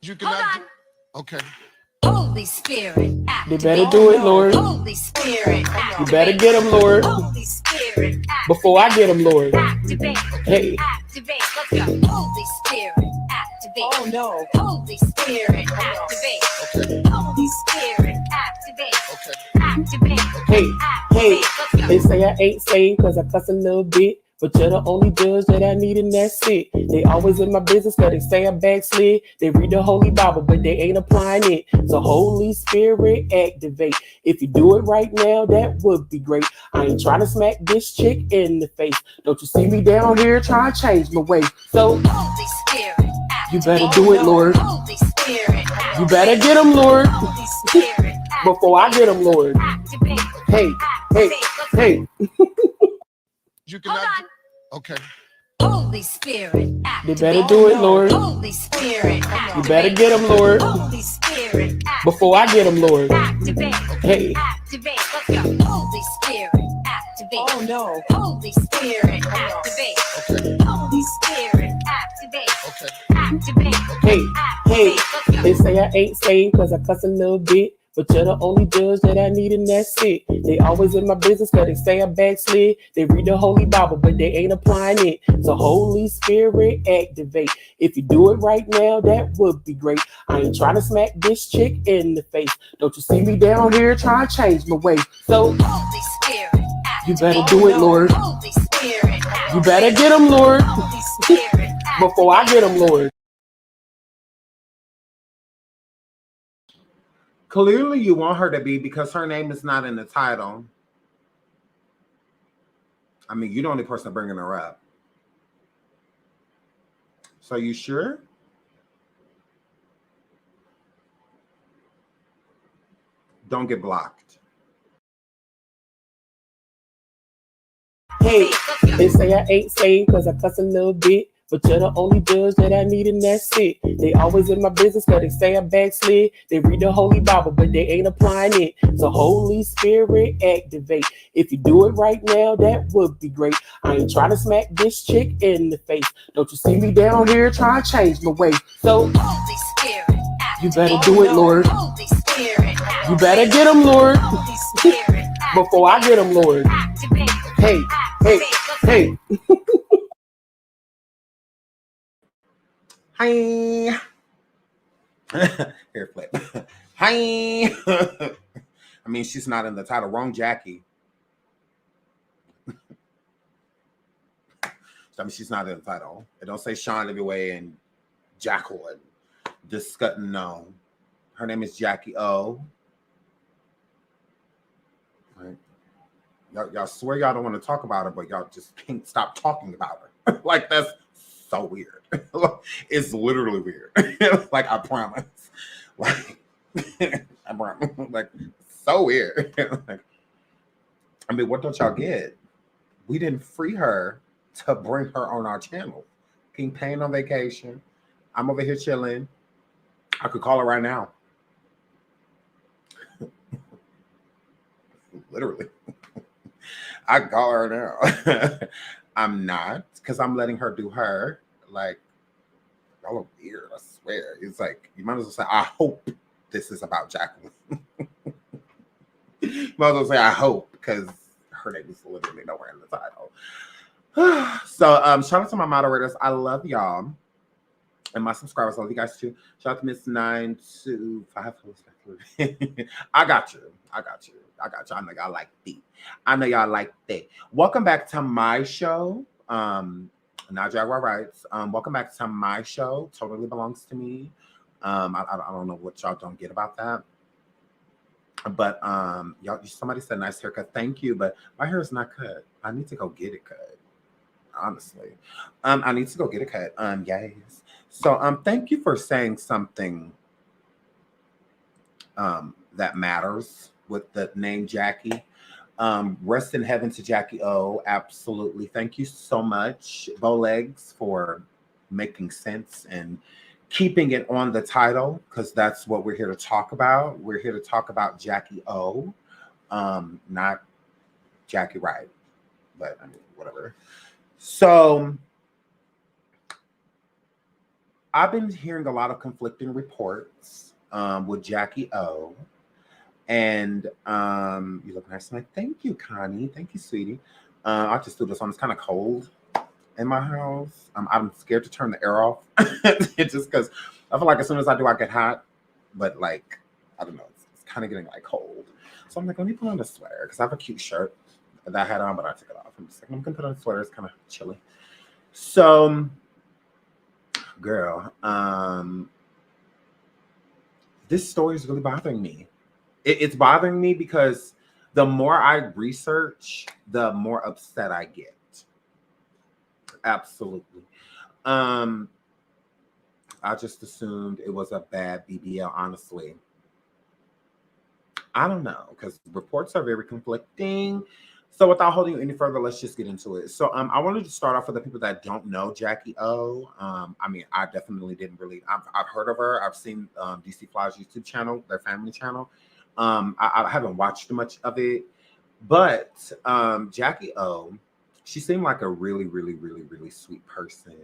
You cannot. Okay. Holy Spirit, They better do it, Lord. Holy Spirit, You better get them, Lord. Holy Spirit, Before I get them, Lord. activate. Hey. Activate. Let's go. Holy Spirit, activate. Oh no. Holy Spirit, activate. Okay. Holy Spirit, activate. Okay. Activate. Hey, hey, Let's go. they say I ain't saved cause I cuss a little bit. But you're the only judge that I need and that's it. They always in my business cause they say I backslid. They read the Holy Bible but they ain't applying it. So Holy Spirit activate. If you do it right now, that would be great. I ain't trying to smack this chick in the face. Don't you see me down here trying to change my way? So Holy Spirit, you better do it, Lord. Holy Spirit, You better get them, Lord. Holy Spirit, Before I get them, Lord. activate. Hey, hey, hey. You cannot. Okay. Holy Spirit, They activate. better do it, Lord. Holy Spirit, You better get them, Lord. Holy Spirit, Before I get them, Lord. activate. Hey. Activate. Let's go. Holy Spirit, activate. Oh no. Holy Spirit, activate. Okay. Holy Spirit, activate. Okay. Activate. Hey, hey, Let's go. they say I ain't saved cause I cuss a little bit. But you're the only judge that I need and that's it. They always in my business cause they say I backslid. They read the Holy Bible but they ain't applying it. So Holy Spirit activate. If you do it right now, that would be great. I ain't trying to smack this chick in the face. Don't you see me down here trying to change my way? So Holy Spirit, you better do it, Lord. Holy Spirit, You better get them, Lord. Holy Spirit, Before I get them, Lord. Clearly, you want her to be because her name is not in the title. I mean, you're the only person bringing her up. So you sure? Don't get blocked. Hey, they say I ain't saved cause I cuss a little bit. But you're the only judge that I need and that's it. They always in my business cause they say I backslid. They read the Holy Bible but they ain't applying it. So Holy Spirit activate. If you do it right now, that would be great. I ain't trying to smack this chick in the face. Don't you see me down here trying to change my way? So Holy Spirit, you better do it, Lord. Holy Spirit, You better get them, Lord. Holy Spirit, Before I get them, Lord. activate. Hey, hey, hey. Hi. Hair flip. Hi. I mean, she's not in the title. Wrong Jacky. I mean, she's not in the title. It don't say Sean Everyway and Jacqueline. Discutting, no. Her name is Jackie O. Right. Y'all swear y'all don't want to talk about her, but y'all just can't stop talking about her. Like, that's so weird. It's literally weird. Like, I promise. Like, I promise. Like, so weird. Like, I mean, what don't y'all get? We didn't free her to bring her on our channel. King Payne on vacation. I'm over here chilling. I could call her right now. Literally. I could call her now. I'm not, because I'm letting her do her. Like, y'all are weird, I swear. It's like, you might as well say, I hope this is about Jacqueline. You might as well say, I hope, because her name is literally nowhere in the title. So, shout out to my moderators. I love y'all. And my subscribers, I love you guys too. Shout out to Miss 925. I got you. I know y'all like that. Welcome back to my show. Not Jaguar Rights. Welcome back to my show. Totally belongs to me. I don't know what y'all don't get about that. But y'all, somebody said nice haircut. Thank you, but my hair is not cut. I need to go get it cut. Honestly, I need to go get it cut. Yes. So thank you for saying something that matters with the name Jacky. Rest in heaven to Jackie O. Absolutely. Thank you so much, Bowlegs, for making sense and keeping it on the title, because that's what we're here to talk about. We're here to talk about Jackie O, not Jackie Wright, but I mean, whatever. So I've been hearing a lot of conflicting reports with Jacky O. And you look nice tonight. Thank you, Connie. Thank you, sweetie. I just threw this on. It's kind of cold in my house. I'm scared to turn the air off. It's just because I feel like as soon as I do, I get hot. But like, I don't know. It's kind of getting like cold. So I'm like, let me put on a sweater because I have a cute shirt that I had on, but I took it off. I'm just like, I'm gonna put on a sweater. It's kind of chilly. So, girl, this story is really bothering me. It's bothering me because the more I research, the more upset I get. Absolutely. I just assumed it was a bad BBL, honestly. I don't know, because reports are very conflicting. So without holding you any further, let's just get into it. So I wanted to start off with the people that don't know Jacky O. I mean, I definitely didn't really, I've heard of her. I've seen DC Fly's YouTube channel, their family channel. I haven't watched much of it, but Jacky O, she seemed like a really, really, really, really sweet person.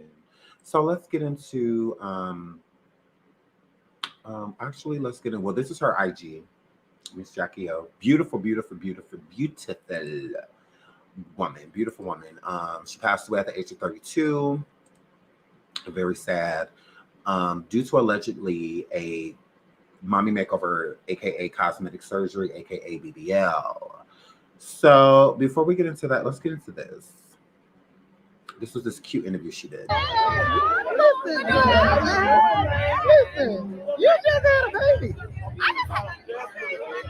So let's get into, actually, let's get in. Well, this is her IG, Miss Jacky O. Beautiful, beautiful, beautiful, beautiful woman. Beautiful woman. She passed away at the age of 32. Very sad. Due to allegedly a mommy makeover, aka cosmetic surgery, aka BBL. So before we get into that, let's get into this. This was this cute interview she did. Listen, you just had a baby. I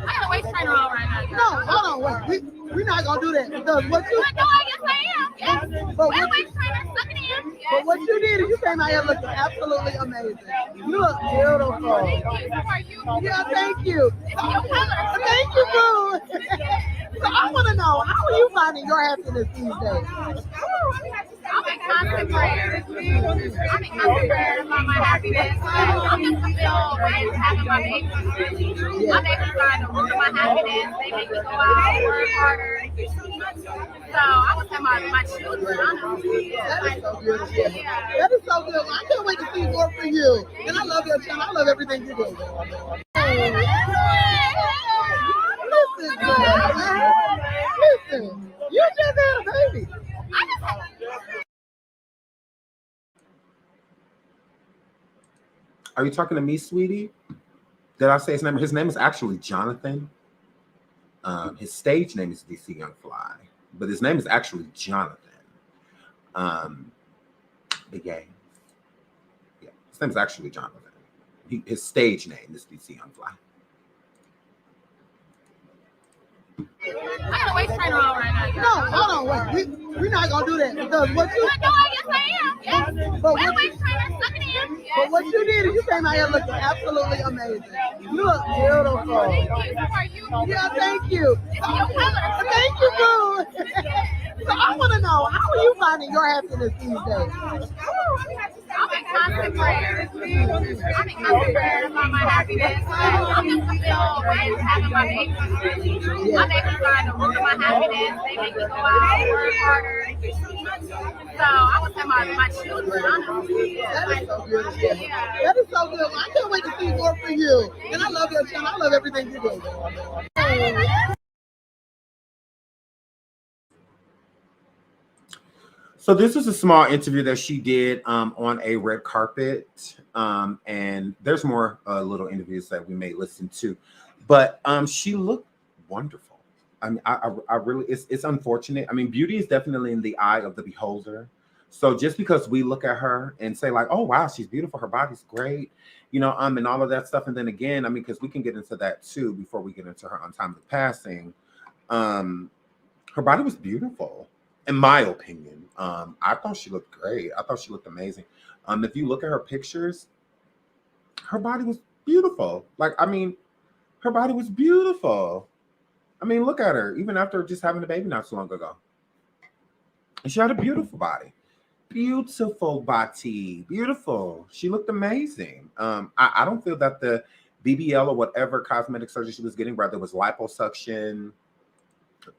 got a waist trainer on right now. No, hold on, wait. We're not gonna do that because what you. No, yes, I am. Yes. But My what, waist trainer, suck it in. Yes. but what you did is you came out here looking absolutely amazing. You look beautiful. Thank you. Who are you? Yeah, thank you. It's your color. Thank you, boo. So I want to know, how are you finding your happiness these days? I'm in constant prayer. I'm in constant prayer about my happiness. I'm just fulfilled with having my baby. My baby's trying to work my happiness. They make me go out, work harder. So I would say my children, honestly. That is so beautiful. That is so good. I can't wait to see more for you. And I love your channel. I love everything you do. Listen, listen, you just had a baby. Are you talking to me, sweetie? Did I say his name? His name is actually Jonathan. His stage name is DC Young Fly, but his name is actually Jonathan. The game. Yeah, his name is actually Jonathan. His stage name is DC Young Fly. I got a waist trainer on right now. No, hold on, wait. We're not gonna do that because what you. No, yes, I am. Yes. But My what, waist trainer, suck it in. Yes. but what you did is you came out here looking absolutely amazing. You look beautiful. Thank you. Who are you? Yeah, thank you. It's your color. Thank you, boo. So I want to know, how are you finding your happiness these days? I'm in constant prayer. I'm in constant prayer about my happiness. I'm just fulfilled with having my baby. My baby's trying to work my happiness. They make me go out, work harder. So I would say my children, honestly. That is so beautiful. That is so good. I can't wait to see more for you. And I love your channel. I love everything you do. So this is a small interview that she did on a red carpet, and there's more little interviews that we may listen to, but she looked wonderful. I mean, I really, it's unfortunate. I mean, beauty is definitely in the eye of the beholder. So just because we look at her and say like, oh wow, she's beautiful, her body's great, you know, and all of that stuff, and then again, I mean, because we can get into that too before we get into her untimely passing. Her body was beautiful. In my opinion, I thought she looked great. I thought she looked amazing. If you look at her pictures, her body was beautiful. Like, I mean, her body was beautiful. I mean, look at her, even after just having a baby not so long ago. And she had a beautiful body. Beautiful body. Beautiful. She looked amazing. I don't feel that the BBL or whatever cosmetic surgery she was getting, whether it was liposuction,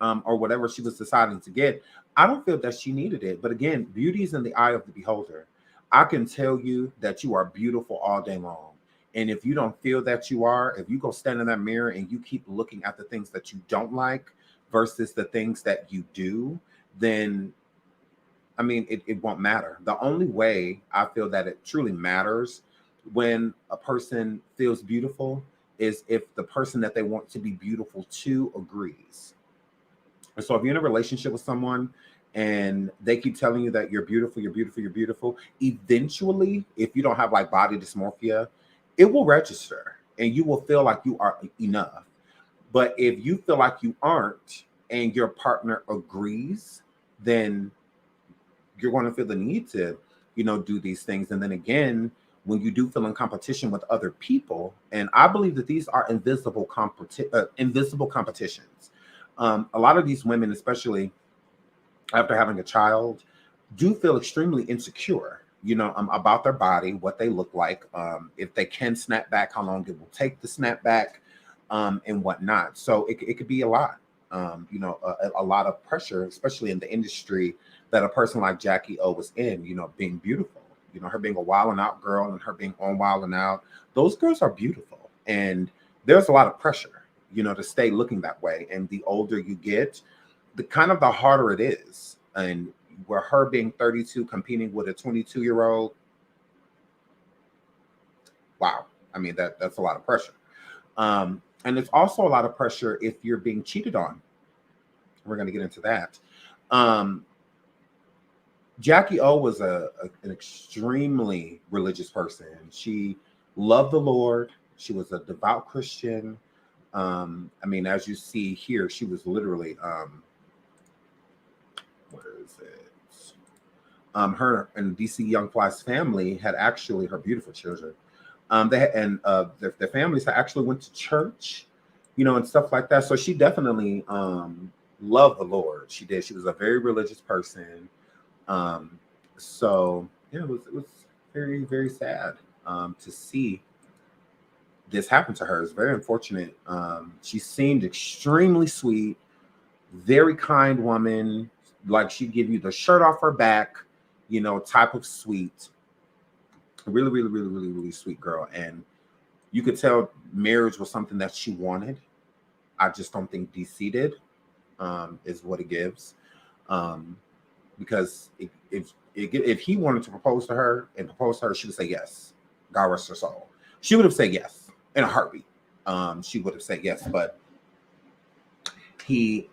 or whatever she was deciding to get, I don't feel that she needed it. But again, beauty is in the eye of the beholder. I can tell you that you are beautiful all day long. And if you don't feel that you are, if you go stand in that mirror and you keep looking at the things that you don't like versus the things that you do, then I mean, it won't matter. The only way I feel that it truly matters when a person feels beautiful is if the person that they want to be beautiful to agrees. And so if you're in a relationship with someone and they keep telling you that you're beautiful, you're beautiful, you're beautiful, eventually, if you don't have like body dysmorphia, it will register and you will feel like you are enough. But if you feel like you aren't and your partner agrees, then you're going to feel the need to, do these things. And then again, when you do feel in competition with other people, and I believe that these are invisible competitions. A lot of these women, especially after having a child, do feel extremely insecure, about their body, what they look like, if they can snap back, how long it will take to snap back, and whatnot. So it could be a lot, a lot of pressure, especially in the industry that a person like Jacky O was in, being beautiful, her being a wild and out girl and her being on Wild and Out. Those girls are beautiful. And there's a lot of pressure, to stay looking that way. And the older you get, the harder it is. And where her being 32 competing with a 22-year-old, wow. I mean, that's a lot of pressure. And it's also a lot of pressure if you're being cheated on. We're going to get into that. Jacky O was an extremely religious person. She loved the Lord. She was a devout Christian. I mean, as you see here, she was literally, where is it? Her and DC Young Fly's family had actually her beautiful children. Their families had actually went to church, and stuff like that. So she definitely loved the Lord. She did. She was a very religious person. So yeah, it was very, very sad to see this happen to her. It's very unfortunate. She seemed extremely sweet, very kind woman. Like she'd give you the shirt off her back, type of sweet. Really, really, really, really, really sweet girl. And you could tell marriage was something that she wanted. I just don't think DC did, is what it gives. Because if he wanted to propose to her, she would say yes. God rest her soul. She would have said yes in a heartbeat. She would have said yes, but he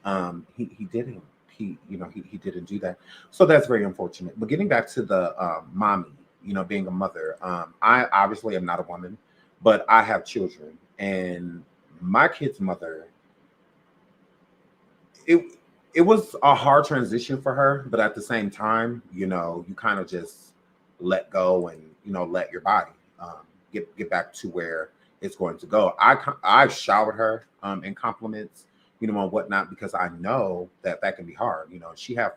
didn't. He didn't do that. So that's very unfortunate. But getting back to the mommy, being a mother, I obviously am not a woman, but I have children, and my kid's mother. It was a hard transition for her, but at the same time, you kind of just let go and, let your body get back to where it's going to go. I showered her in compliments, and whatnot, because I know that can be hard. She had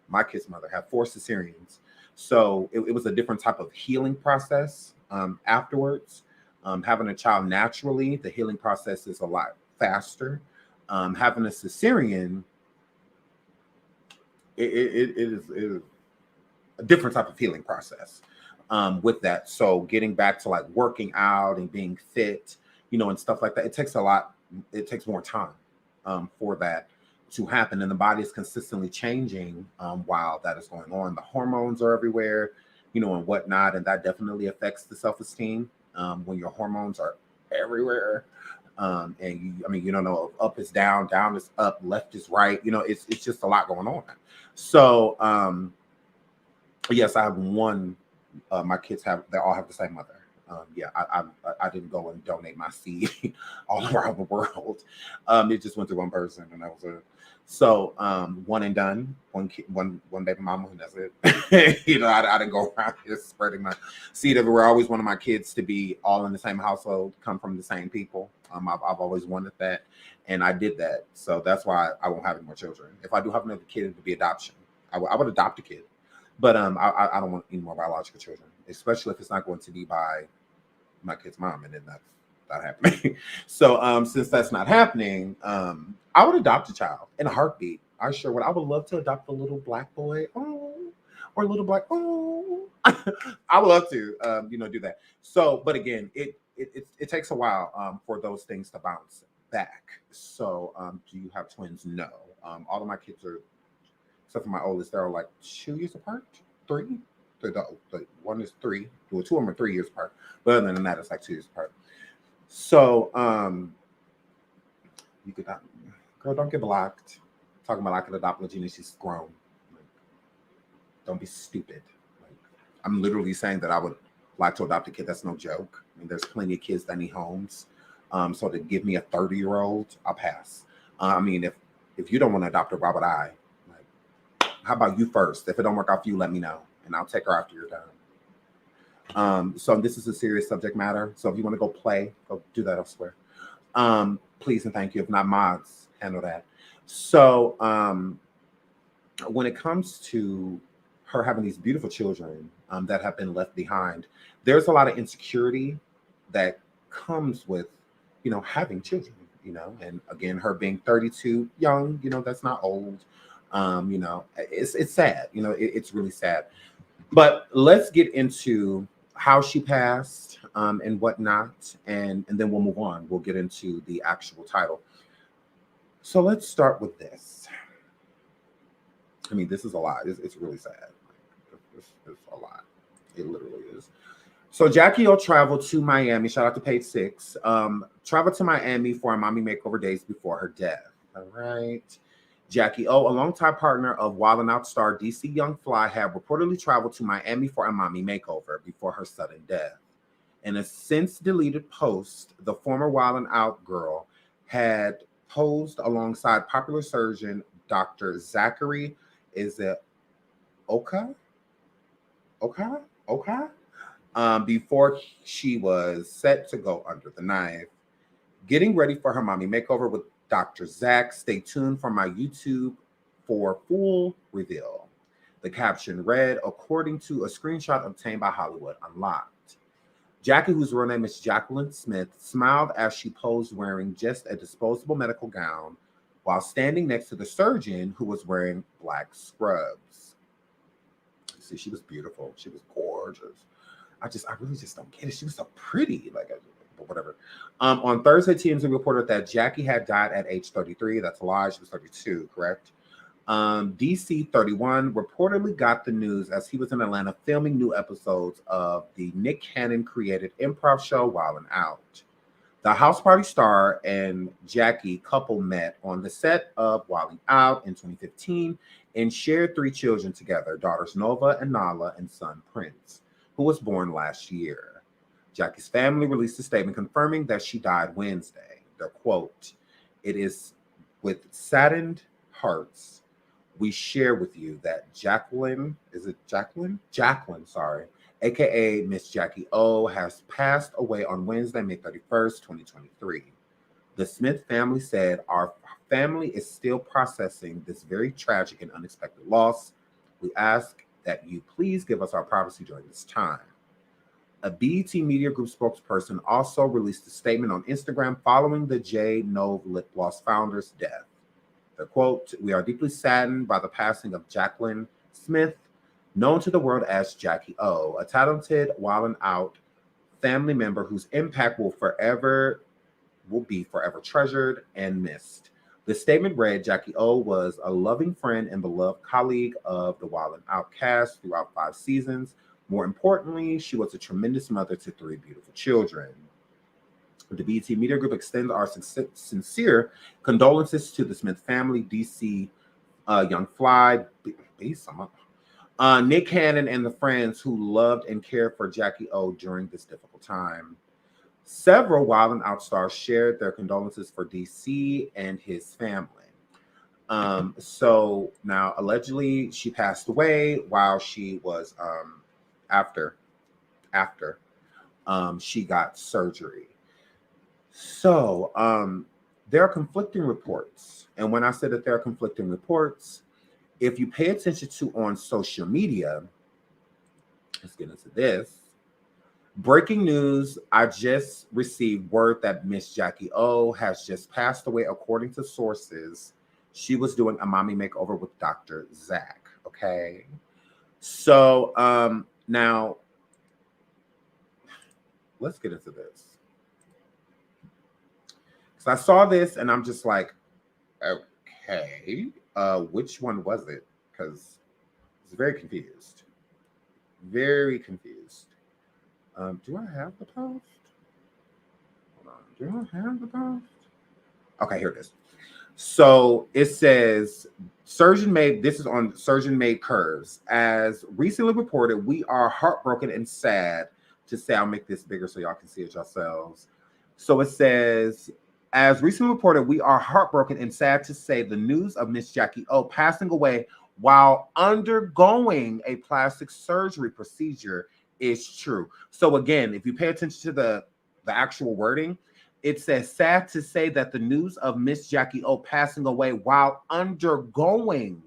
my kid's mother had 4 cesareans. So it was a different type of healing process afterwards. Having a child naturally, the healing process is a lot faster. Having a cesarean, it is a different type of healing process with that. So getting back to like working out and being fit, and stuff like that, it takes more time for that to happen. And the body is consistently changing while that is going on. The hormones are everywhere, and whatnot. And that definitely affects the self-esteem when your hormones are everywhere. And you don't know, up is down, down is up, left is right. It's just a lot going on. So, yes, I have one. My kids they all have the same mother. I didn't go and donate my seed all around the world. It just went to one person, and that was it. So, one and done. One kid, one baby mama, and that's it. I didn't go around here spreading my seed everywhere. I always wanted my kids to be all in the same household, come from the same people. I've always wanted that, and I did that. So that's why I won't have any more children. If I do have another kid, it would be adoption. I would adopt a kid, but I don't want any more biological children, especially if it's not going to be by my kid's mom, and then that's not happening. So since that's not happening, I would adopt a child in a heartbeat. I sure would. I would love to adopt a little black boy, or a little black, I would love to, do that. So, but again, it takes a while for those things to bounce back. So, do you have twins? No. All of my kids are, except for my oldest, they're like 2 years apart, 3. The one is 3. Well, 2 of them are 3 years apart. But other than that, it's like 2 years apart. So, you could not, girl, don't get blocked. Talking about I could adopt Legina, she's grown. Like, don't be stupid. Like, I'm literally saying that I would like to adopt a kid. That's no joke. I mean, there's plenty of kids that need homes. So to give me a 30-year-old, I'll pass. I mean, if you don't want to adopt her, why would I? Like, how about you first? If it don't work out for you, let me know, and I'll take her after you're done. So this is a serious subject matter. So if you want to go play, go do that elsewhere. Please and thank you. If not, mods handle that. So when it comes to her having these beautiful children that have been left behind, there's a lot of insecurity that comes with, having children, and again, her being 32, young, that's not old. It's sad, it's really sad. But let's get into how she passed and whatnot, and then we'll move on. We'll get into the actual title. So let's start with this. I mean, this is a lot. It's really sad. It's a lot. It literally is. So Jacky O traveled to Miami. Shout out to page 6. Traveled to Miami for a mommy makeover days before her death. All right. Jacky O, a longtime partner of Wild 'N Out star DC Young Fly, had reportedly traveled to Miami for a mommy makeover before her sudden death. In a since deleted post, the former Wild 'N Out girl had posed alongside popular surgeon Dr. Zachary, is it Oka? Before she was set to go under the knife. Getting ready for her mommy makeover with Dr. Zach. Stay tuned for my YouTube for full reveal. The caption read, according to a screenshot obtained by Hollywood Unlocked. Jacky, whose real name is Jacqueline Smith, smiled as she posed wearing just a disposable medical gown while standing next to the surgeon who was wearing black scrubs. See, she was beautiful. She was gorgeous. I really just don't get it. She was so pretty, but whatever. On Thursday, TMZ reported that Jacky had died at age 33. That's a lie. She was 32, correct? DC 31 reportedly got the news as he was in Atlanta filming new episodes of the Nick Cannon created improv show Wild 'N Out. The house party star and Jacky couple met on the set of Wild 'N Out in 2015 and shared 3 children together, daughters Nova and Nala and son Prince, who was born last year. Jacky's family released a statement confirming that she died Wednesday. Their quote, "It is with saddened hearts we share with you that Jacqueline, aka Miss Jacky O, has passed away on Wednesday, May 31st, 2023. The Smith family said, our family is still processing this very tragic and unexpected loss. We ask that you please give us our privacy during this time." A BET Media Group spokesperson also released a statement on Instagram following the J. Nove Lip Gloss founder's death. The quote, "We are deeply saddened by the passing of Jacqueline Smith, known to the world as Jacky O, a talented Wild 'N Out family member whose impact will be forever treasured and missed." The statement read, "Jacky O was a loving friend and beloved colleague of the Wild 'N Out cast throughout 5 seasons. More importantly, she was a tremendous mother to 3 beautiful children. The BET Media Group extends our sincere condolences to the Smith family, DC Young Fly, Nick Cannon, and the friends who loved and cared for Jacky O during this difficult time." Several Wild 'N Out stars shared their condolences for DC and his family. So now, allegedly, she passed away while she was after she got surgery. So there are conflicting reports, and when I say that there are conflicting reports, if you pay attention to on social media, let's get into this. Breaking news, I just received word that Miss Jacky O has just passed away. According to sources, she was doing a mommy makeover with Dr. Zach, okay? So Now, let's get into this. So I saw this and I'm just like, okay, which one was it? Because I was very confused. Very confused. Do I have the post? Hold on. Do I have the post? Okay, here it is. So it says, surgeon made, this is on Surgeon Made Curves. As recently reported, we are heartbroken and sad to say, I'll make this bigger so y'all can see it yourselves. So it says, as recently reported, we are heartbroken and sad to say the news of Miss Jacky O passing away while undergoing a plastic surgery procedure is true. So again, if you pay attention to the actual wording, it says, sad to say that the news of Miss Jacky O passing away while undergoing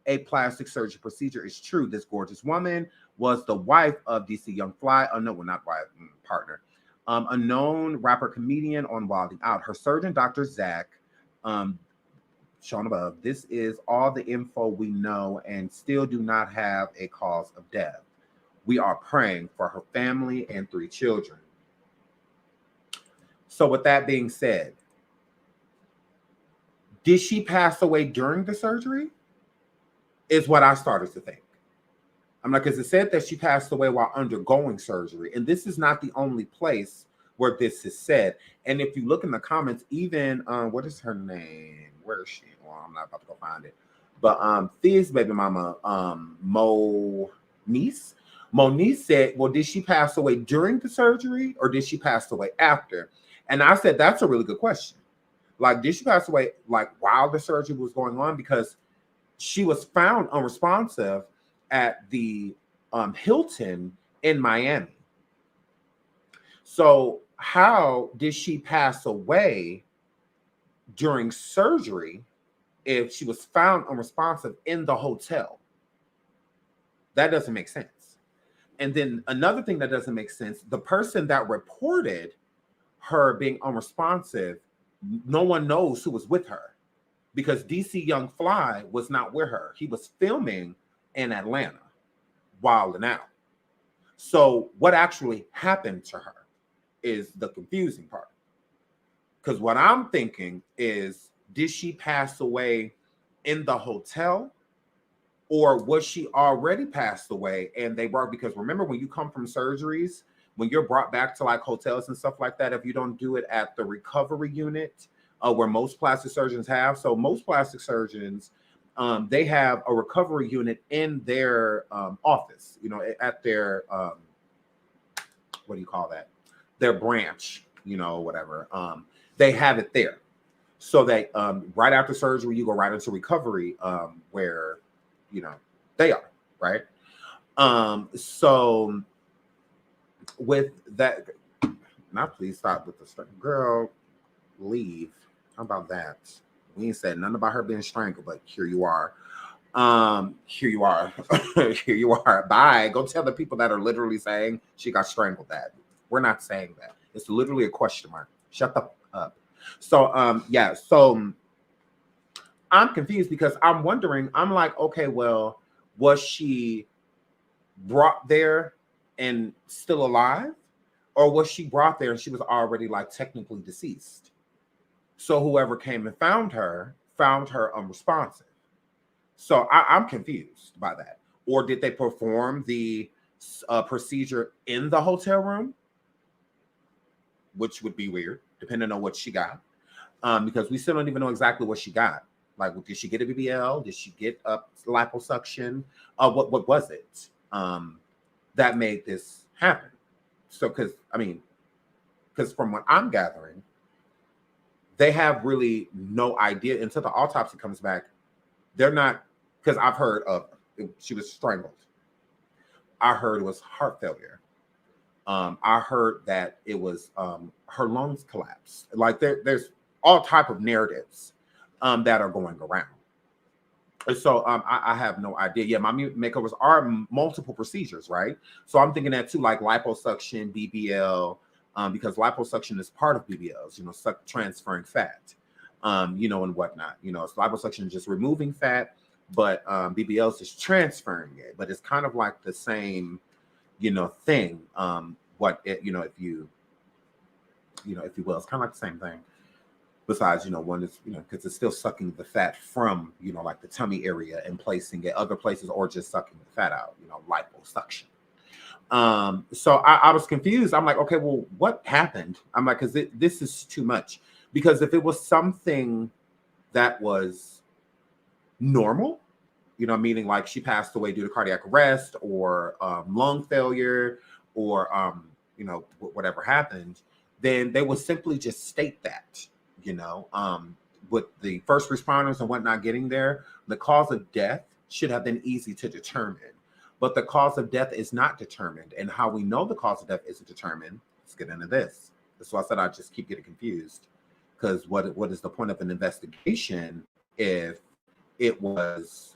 a plastic surgery procedure is true. This gorgeous woman was the wife of DC Young Fly, no, well, not wife, partner, a known rapper comedian on Wilding Out. Her surgeon, Dr. Zach, shown above, this is all the info we know and still do not have a cause of death. We are praying for her family and 3 children. So with that being said, did she pass away during the surgery? Is what I started to think. I'm like, because it said that she passed away while undergoing surgery. And this is not the only place where this is said. And if you look in the comments, even, what is her name? Where is she? Well, I'm not about to go find it. But Thea's baby mama, Moniece said, well, did she pass away during the surgery or did she pass away after? And I said, that's a really good question. Like, did she pass away like while the surgery was going on? Because she was found unresponsive at the Hilton in Miami. So how did she pass away during surgery if she was found unresponsive in the hotel? That doesn't make sense. And then another thing that doesn't make sense, the person that reported her being unresponsive, no one knows who was with her because DC Young Fly was not with her. He was filming in Atlanta, wilding out. So what actually happened to her is the confusing part. Because what I'm thinking is, did she pass away in the hotel? Or was she already passed away and they brought, because remember when you come from surgeries, when you're brought back to like hotels and stuff like that, if you don't do it at the recovery unit where most plastic surgeons have. So most plastic surgeons, they have a recovery unit in their office, you know, at their, what do you call that? Their branch, you know, whatever. They have it there. So that right after surgery, you go right into recovery where, you know, they are, right? So with that, now please stop with the girl, leave. How about that? We ain't said nothing about her being strangled, but here you are. Here you are. Here you are. Bye. Go tell the people that are literally saying she got strangled that. We're not saying that. It's literally a question mark. Shut the up. So yeah, so I'm confused because I'm wondering, I'm like, okay, well, was she brought there and still alive? Or was she brought there and she was already like technically deceased? So whoever came and found her unresponsive. So I'm confused by that. Or did they perform the procedure in the hotel room? Which would be weird, depending on what she got. Because we still don't even know exactly what she got. Like, did she get a BBL? Did she get a liposuction? What was it that made this happen? So, because from what I'm gathering, they have really no idea until the autopsy comes back. They're not, because I've heard of she was strangled. I heard it was heart failure. I heard that it was her lungs collapsed. Like there's all type of narratives that are going around. And so I have no idea. Yeah, my makeovers are multiple procedures, right? So I'm thinking that too, like liposuction, BBL, because liposuction is part of BBLs, you know, transferring fat, you know, and whatnot. You know, so liposuction is just removing fat, but BBLs is transferring it. But it's kind of like the same thing. If you will, it's kind of like the same thing. Besides, one is, because it's still sucking the fat from, like the tummy area and placing it other places, or just sucking the fat out, liposuction. So I was confused. I'm like, okay, well, what happened? I'm like, because this is too much. Because if it was something that was normal, meaning like she passed away due to cardiac arrest or lung failure or, whatever happened, then they would simply just state that, with the first responders and whatnot getting there, the cause of death should have been easy to determine. But the cause of death is not determined. And how we know the cause of death isn't determined, let's get into this. That's why I said I just keep getting confused. Because what is the point of an investigation if it was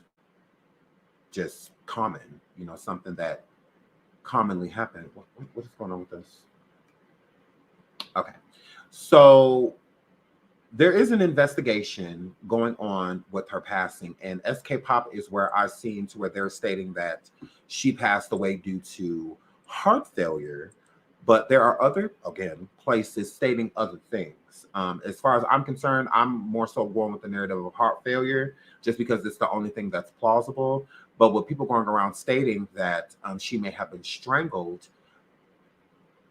just common, something that commonly happened? What is going on with this? Okay. So there is an investigation going on with her passing, and SK Pop is where I've seen to where they're stating that she passed away due to heart failure, but there are other, again, places stating other things. As far as I'm concerned, I'm more so going with the narrative of heart failure, just because it's the only thing that's plausible. But with people going around stating that she may have been strangled,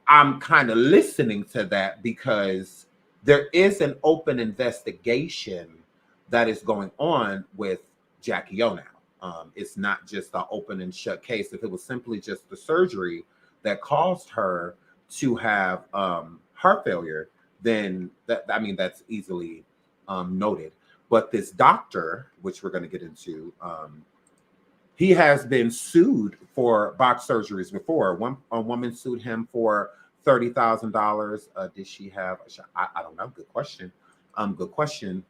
I'm kind of listening to that because there is an open investigation that is going on with Jacky O now. It's not just an open and shut case. If it was simply just the surgery that caused her to have heart failure, then that's easily noted. But this doctor, which we're going to get into, he has been sued for botched surgeries before. A woman sued him for $30,000. Did she have? I don't know. Good question. Good question.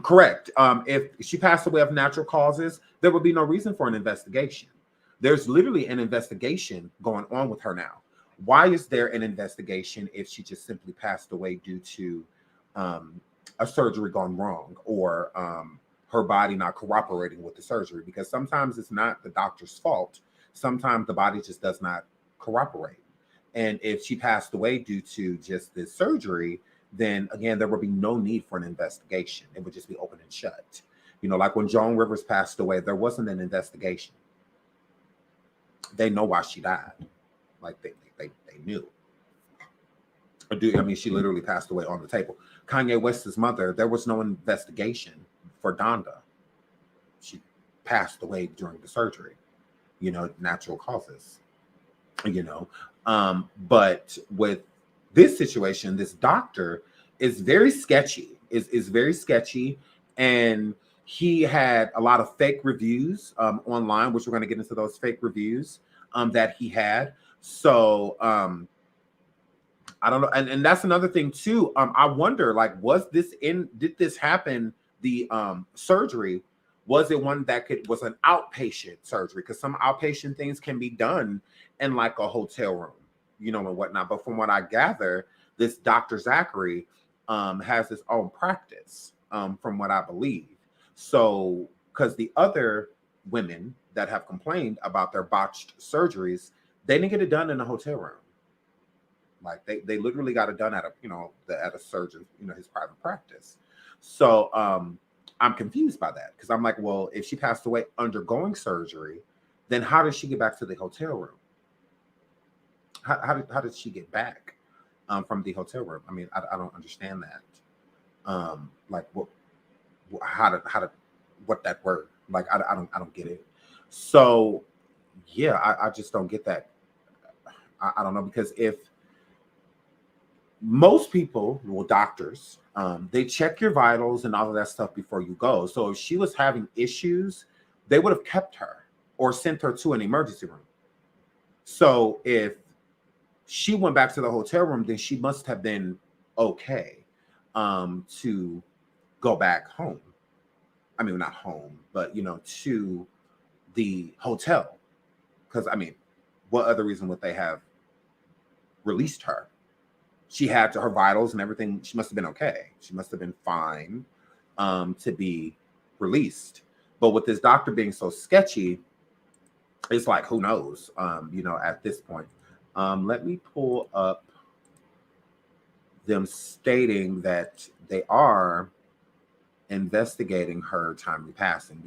Correct. If she passed away of natural causes, there would be no reason for an investigation. There's literally an investigation going on with her now. Why is there an investigation if she just simply passed away due to a surgery gone wrong or her body not cooperating with the surgery? Because sometimes it's not the doctor's fault. Sometimes the body just does not cooperate. And if she passed away due to just this surgery, then again, there would be no need for an investigation. It would just be open and shut. Like when Joan Rivers passed away, there wasn't an investigation. They know why she died. Like they knew. She literally passed away on the table. Kanye West's mother, there was no investigation for Donda. She passed away during the surgery, natural causes, but with this situation, this doctor is very sketchy, is very sketchy. And he had a lot of fake reviews online, which we're going to get into those fake reviews that he had. So I don't know. And that's another thing too. I wonder, like, did this happen? The surgery, was it one that was an outpatient surgery? Because some outpatient things can be done in like a hotel room, and whatnot. But from what I gather, this Dr. Zachary has his own practice, from what I believe. So, because the other women that have complained about their botched surgeries, they didn't get it done in a hotel room. Like they literally got it done at a surgeon, his private practice. So I'm confused by that, because I'm like, well, if she passed away undergoing surgery, then how did she get back to the hotel room? How did she get back from the hotel room? I mean, I don't understand that. Like what that word? Like I don't get it. So yeah, I just don't get that. I don't know, because if most people, well, doctors, they check your vitals and all of that stuff before you go. So if she was having issues, they would have kept her or sent her to an emergency room. So if she went back to the hotel room, then she must have been okay to go back home. I mean, not home, but, to the hotel. Because, I mean, what other reason would they have released her? She had her vitals and everything. She must have been okay. She must have been fine to be released. But with this doctor being so sketchy, it's like, who knows, at this point. Let me pull up them stating that they are investigating her untimely passing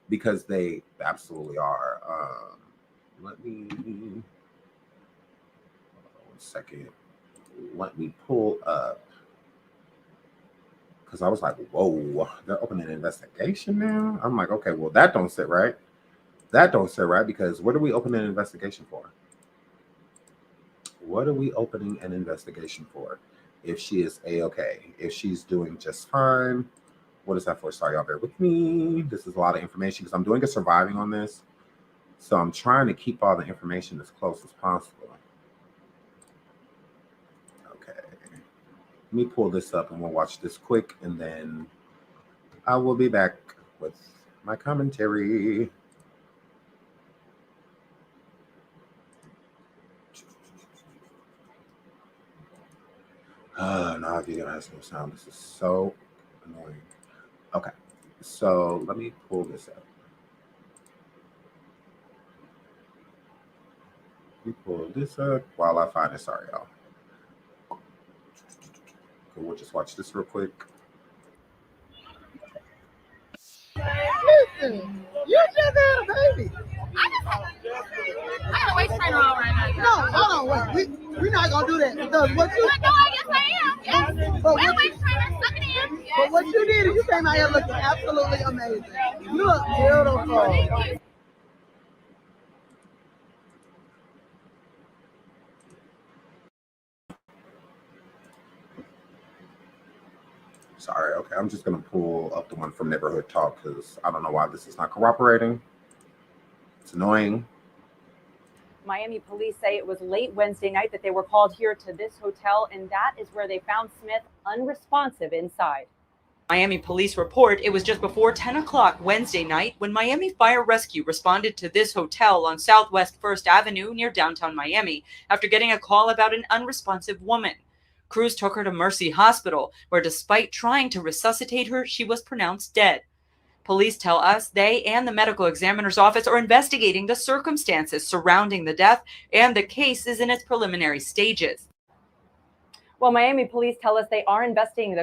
because they absolutely are. Let me, hold on 1 second. Let me pull up, because I was like, whoa, they're opening an investigation now? I'm like, okay, well, that don't sit right. That don't sit right, because what are we opening an investigation for? What are we opening an investigation for? If she is A-okay, if she's doing just fine, what is that for? Sorry, y'all bear with me. This is a lot of information because I'm doing a surviving on this. So I'm trying to keep all the information as close as possible. Okay. Let me pull this up and we'll watch this quick, and then I will be back with my commentary. Now video has no sound. This is so annoying. Okay, so let me pull this up. Let me pull this up while I find it. Sorry, y'all. Okay, we'll just watch this real quick. Listen, you just had a baby. I got a waist trainer on right now. No, hold on, wait. We're not gonna do that because what you. No, yes, I am. Yes. But Wear a what, waist trainer. Suck it in. Yes. but what you did is you came out here looking absolutely amazing. You look beautiful. Thank you. Sorry, okay, I'm just gonna pull up the one from Neighborhood Talk because I don't know why this is not cooperating. It's annoying. Miami police say it was late Wednesday night that they were called here to this hotel, and that is where they found Smith unresponsive inside. Miami police report it was just before 10 o'clock Wednesday night when Miami Fire Rescue responded to this hotel on Southwest 1st Avenue near downtown Miami after getting a call about an unresponsive woman. Crews took her to Mercy Hospital, where despite trying to resuscitate her, she was pronounced dead. Police tell us they and the medical examiner's office are investigating the circumstances surrounding the death, and the case is in its preliminary stages. Well, Miami police tell us they are investigating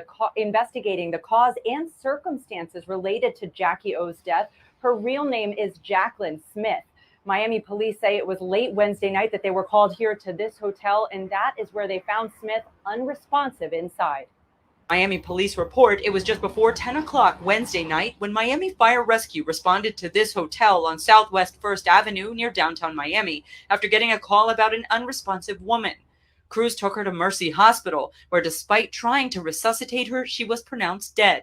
the cause and circumstances related to Jacky O's death. Her real name is Jacqueline Smith. Miami police say it was late Wednesday night that they were called here to this hotel, and that is where they found Smith unresponsive inside. Miami police report it was just before 10 o'clock Wednesday night when Miami Fire Rescue responded to this hotel on Southwest 1st Avenue near downtown Miami after getting a call about an unresponsive woman. Crews took her to Mercy Hospital, where despite trying to resuscitate her, she was pronounced dead.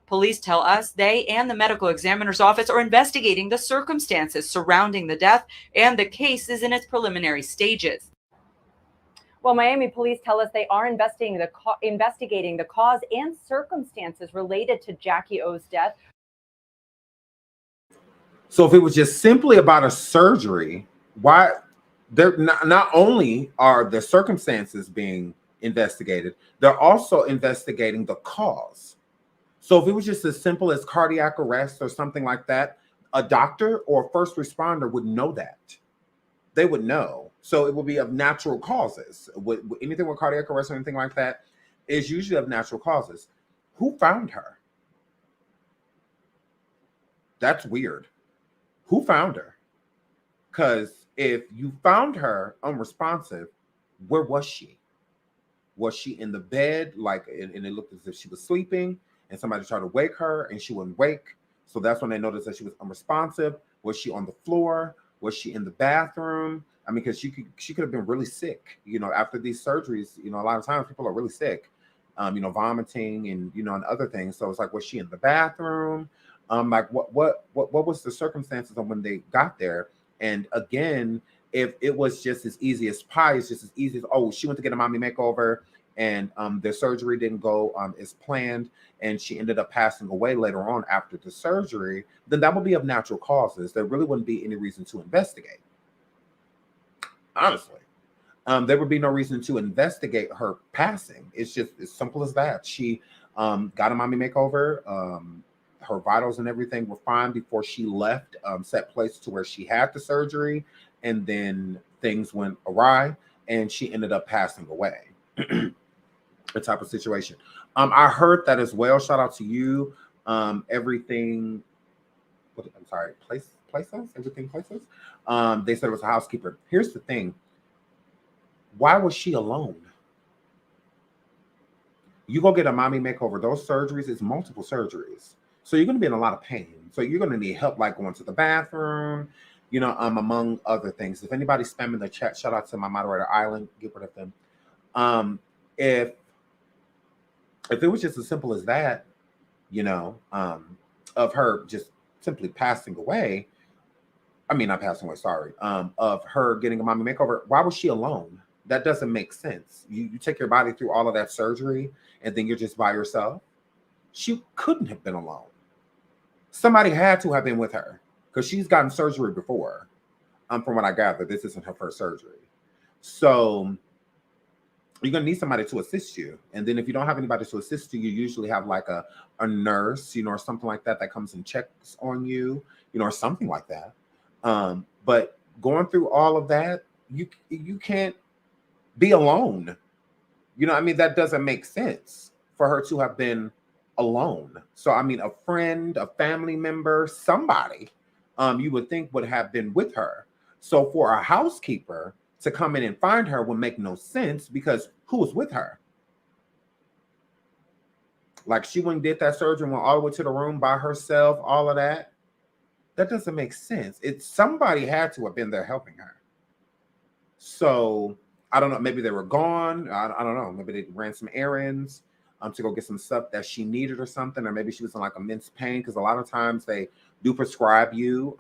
Police tell us they and the medical examiner's office are investigating the circumstances surrounding the death, and the case is in its preliminary stages. Well, Miami police tell us they are investigating the cause and circumstances related to Jacky O's death. So if it was just simply about a surgery, why they're not only are the circumstances being investigated, they're also investigating the cause. So if it was just as simple as cardiac arrest or something like that, a doctor or a first responder would know that. They would know. So it would be of natural causes. Anything with cardiac arrest or anything like that is usually of natural causes. Who found her? That's weird. Who found her? Because if you found her unresponsive, where was she? Was she in the bed, and it looked as if she was sleeping, and somebody tried to wake her and she wouldn't wake? So that's when they noticed that she was unresponsive. Was she on the floor? Was she in the bathroom? I mean, because she could have been really sick. After these surgeries, a lot of times people are really sick, vomiting and and other things. So it's like, was she in the bathroom? What was the circumstances of when they got there? And again, if it was just as easy as pie, it's just as easy as, oh, she went to get a mommy makeover and the surgery didn't go as planned, and she ended up passing away later on after the surgery, then that would be of natural causes. There really wouldn't be any reason to investigate. Honestly, there would be no reason to investigate her passing. It's just as simple as that. She got a mommy makeover. her vitals and everything were fine before she left set place to where she had the surgery, and then things went awry and she ended up passing away. The type of situation. I heard that as well. Shout out to you. Everything. I'm sorry. Places. Everything places. They said it was a housekeeper. Here's the thing. Why was she alone? You go get a mommy makeover. Those surgeries is multiple surgeries, so you're going to be in a lot of pain. So you're going to need help, like going to the bathroom, you know, among other things. If anybody's spamming the chat, shout out to my moderator Island. Get rid of them. If it was just as simple as that, you know, of her just simply passing away, I mean, not passing away, sorry, of her getting a mommy makeover, why was she alone? That doesn't make sense. You take your body through all of that surgery and then you're just by yourself. She couldn't have been alone. Somebody had to have been with her because she's gotten surgery before. From what I gather, this isn't her first surgery. So you're going to need somebody to assist you. And then if you don't have anybody to assist you, you usually have like a nurse, you know, or something like that comes and checks on you, you know, or something like that. But going through all of that, you can't be alone. You know, I mean, that doesn't make sense for her to have been alone. So, I mean, a friend, a family member, somebody you would think would have been with her. So for a housekeeper to come in and find her would make no sense because who was with her? Like she went and did that surgery and went all the way to the room by herself, all of that. That doesn't make sense. Somebody had to have been there helping her. So I don't know. Maybe they were gone. I don't know. Maybe they ran some errands to go get some stuff that she needed or something. Or maybe she was in like immense pain because a lot of times they do prescribe you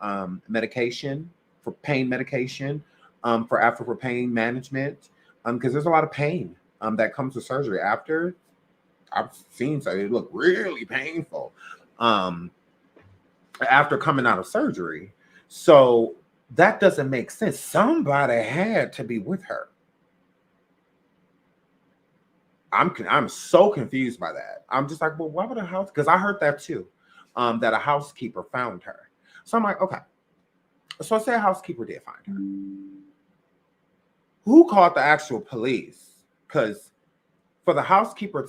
medication for pain medication. For pain management, because there's a lot of pain that comes with surgery. After I've seen so it look really painful after coming out of surgery. So that doesn't make sense. Somebody had to be with her. I'm so confused by that. I'm just like, well, why would a house? Because I heard that too, that a housekeeper found her. So I'm like, okay. So I say a housekeeper did find her. Who called the actual police? Because for the housekeeper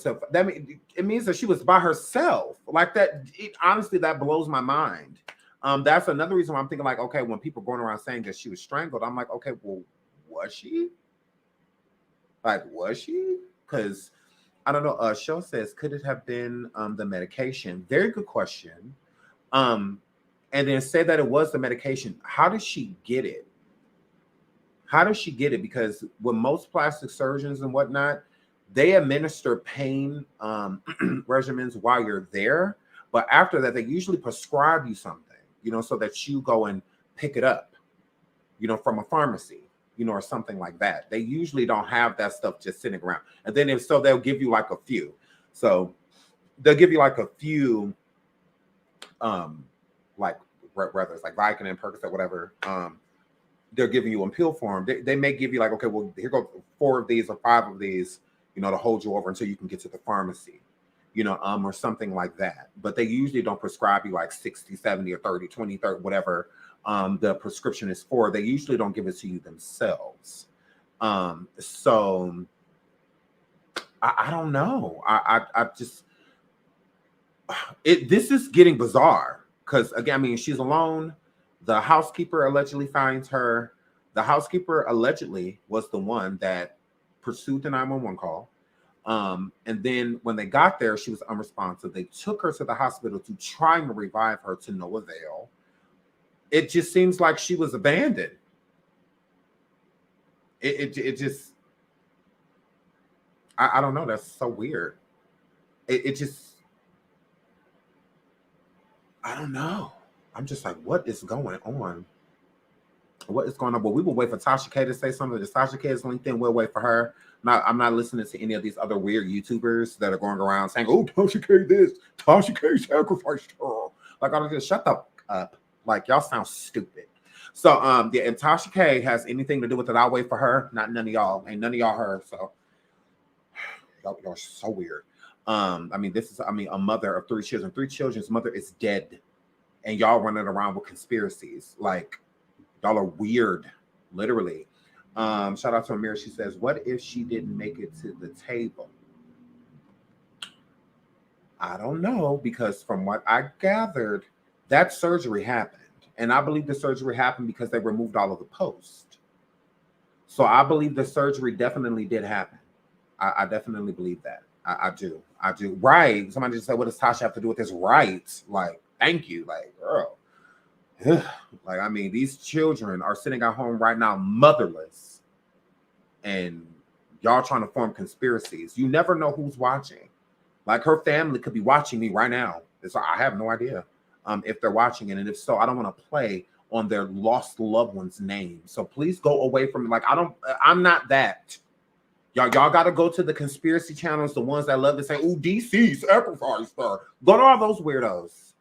it means that she was by herself. Like that, honestly, that blows my mind. That's another reason why I'm thinking like, okay, when people going around saying that she was strangled, I'm like, okay, well, was she? Like, was she? Because I don't know. Show says, could it have been the medication? Very good question. And then say that it was the medication. How did she get it? How does she get it? Because with most plastic surgeons and whatnot, they administer pain regimens while you're there. But after that, they usually prescribe you something, you know, so that you go and pick it up, you know, from a pharmacy, you know, or something like that. They usually don't have that stuff just sitting around. And then if so, they'll give you like a few. So they'll give you like a few, like whether it's like Vicodin, Percocet, whatever, they're giving you in pill form. They may give you like, okay, well, here go 4 of these or 5 of these, you know, to hold you over until you can get to the pharmacy, you know, or something like that. But they usually don't prescribe you like 60, 70 or 30, 20, 30, whatever the prescription is for. They usually don't give it to you themselves. So I don't know. I just, this is getting bizarre because again, I mean, she's alone. The housekeeper allegedly finds her. The housekeeper allegedly was the one that pursued the 911 call. And then when they got there, she was unresponsive. They took her to the hospital to try and revive her to no avail. It just seems like she was abandoned. It just, I don't know. That's so weird. It just, I don't know. I'm just like, what is going on? What is going on? But we will wait for Tasha K to say something. If Tasha K is LinkedIn, we'll wait for her. I'm not listening to any of these other weird YouTubers that are going around saying, oh, Tasha K this, Tasha K sacrificed her. Like, I'm just shut the fuck up. Like, y'all sound stupid. So, yeah, if Tasha K has anything to do with it, I'll wait for her. Not none of y'all. Ain't none of y'all her. So, y'all are so weird. I mean, a mother of 3 children. 3 children's mother is dead. And y'all running around with conspiracies. Like, y'all are weird, literally. Shout out to Amira. She says, what if she didn't make it to the table? I don't know, because from what I gathered, that surgery happened. And I believe the surgery happened because they removed all of the post. So I believe the surgery definitely did happen. I definitely believe that. I do. Right. Somebody just said, what does Tasha have to do with this? Right. Like, thank you. Like, girl. Like, I mean, these children are sitting at home right now, motherless. And y'all trying to form conspiracies. You never know who's watching. Like, her family could be watching me right now. So I have no idea if they're watching it. And if so, I don't want to play on their lost loved one's name. So please go away from me. Like, I'm not that. Y'all got to go to the conspiracy channels, the ones that love to say, "Ooh, DC sacrificed her." Go to all those weirdos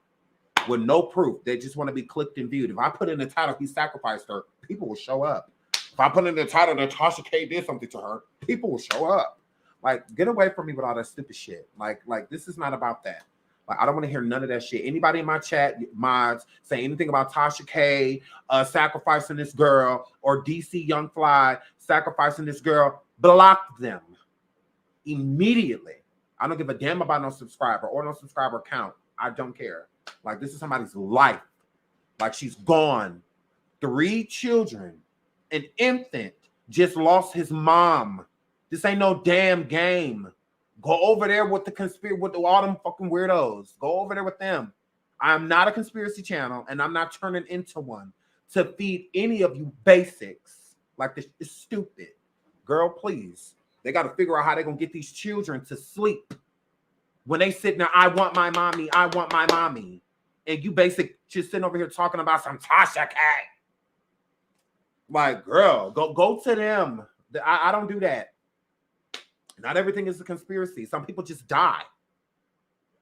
with no proof. They just want to be clicked and viewed. If I put in the title, "He sacrificed her," people will show up. If I put in the title, "Natasha K did something to her," people will show up. Like, get away from me with all that stupid shit. Like this is not about that. Like, I don't want to hear none of that shit. Anybody in my chat mods say anything about Tasha K sacrificing this girl, or DC Young Fly sacrificing this girl, block them immediately. I don't give a damn about no subscriber or no subscriber count. I don't care. Like, this is somebody's life. Like, she's gone. 3 children. An infant just lost his mom. This ain't no damn game. Go over there with with all them fucking weirdos. Go over there with them. I'm not a conspiracy channel, and I'm not turning into one to feed any of you basics. Like, this is stupid. Girl, please. They got to figure out how they're going to get these children to sleep. When they sit there, "I want my mommy, I want my mommy." And you basically just sitting over here talking about some Tasha K. Like, girl, go to them. I don't do that. Not everything is a conspiracy. Some people just die.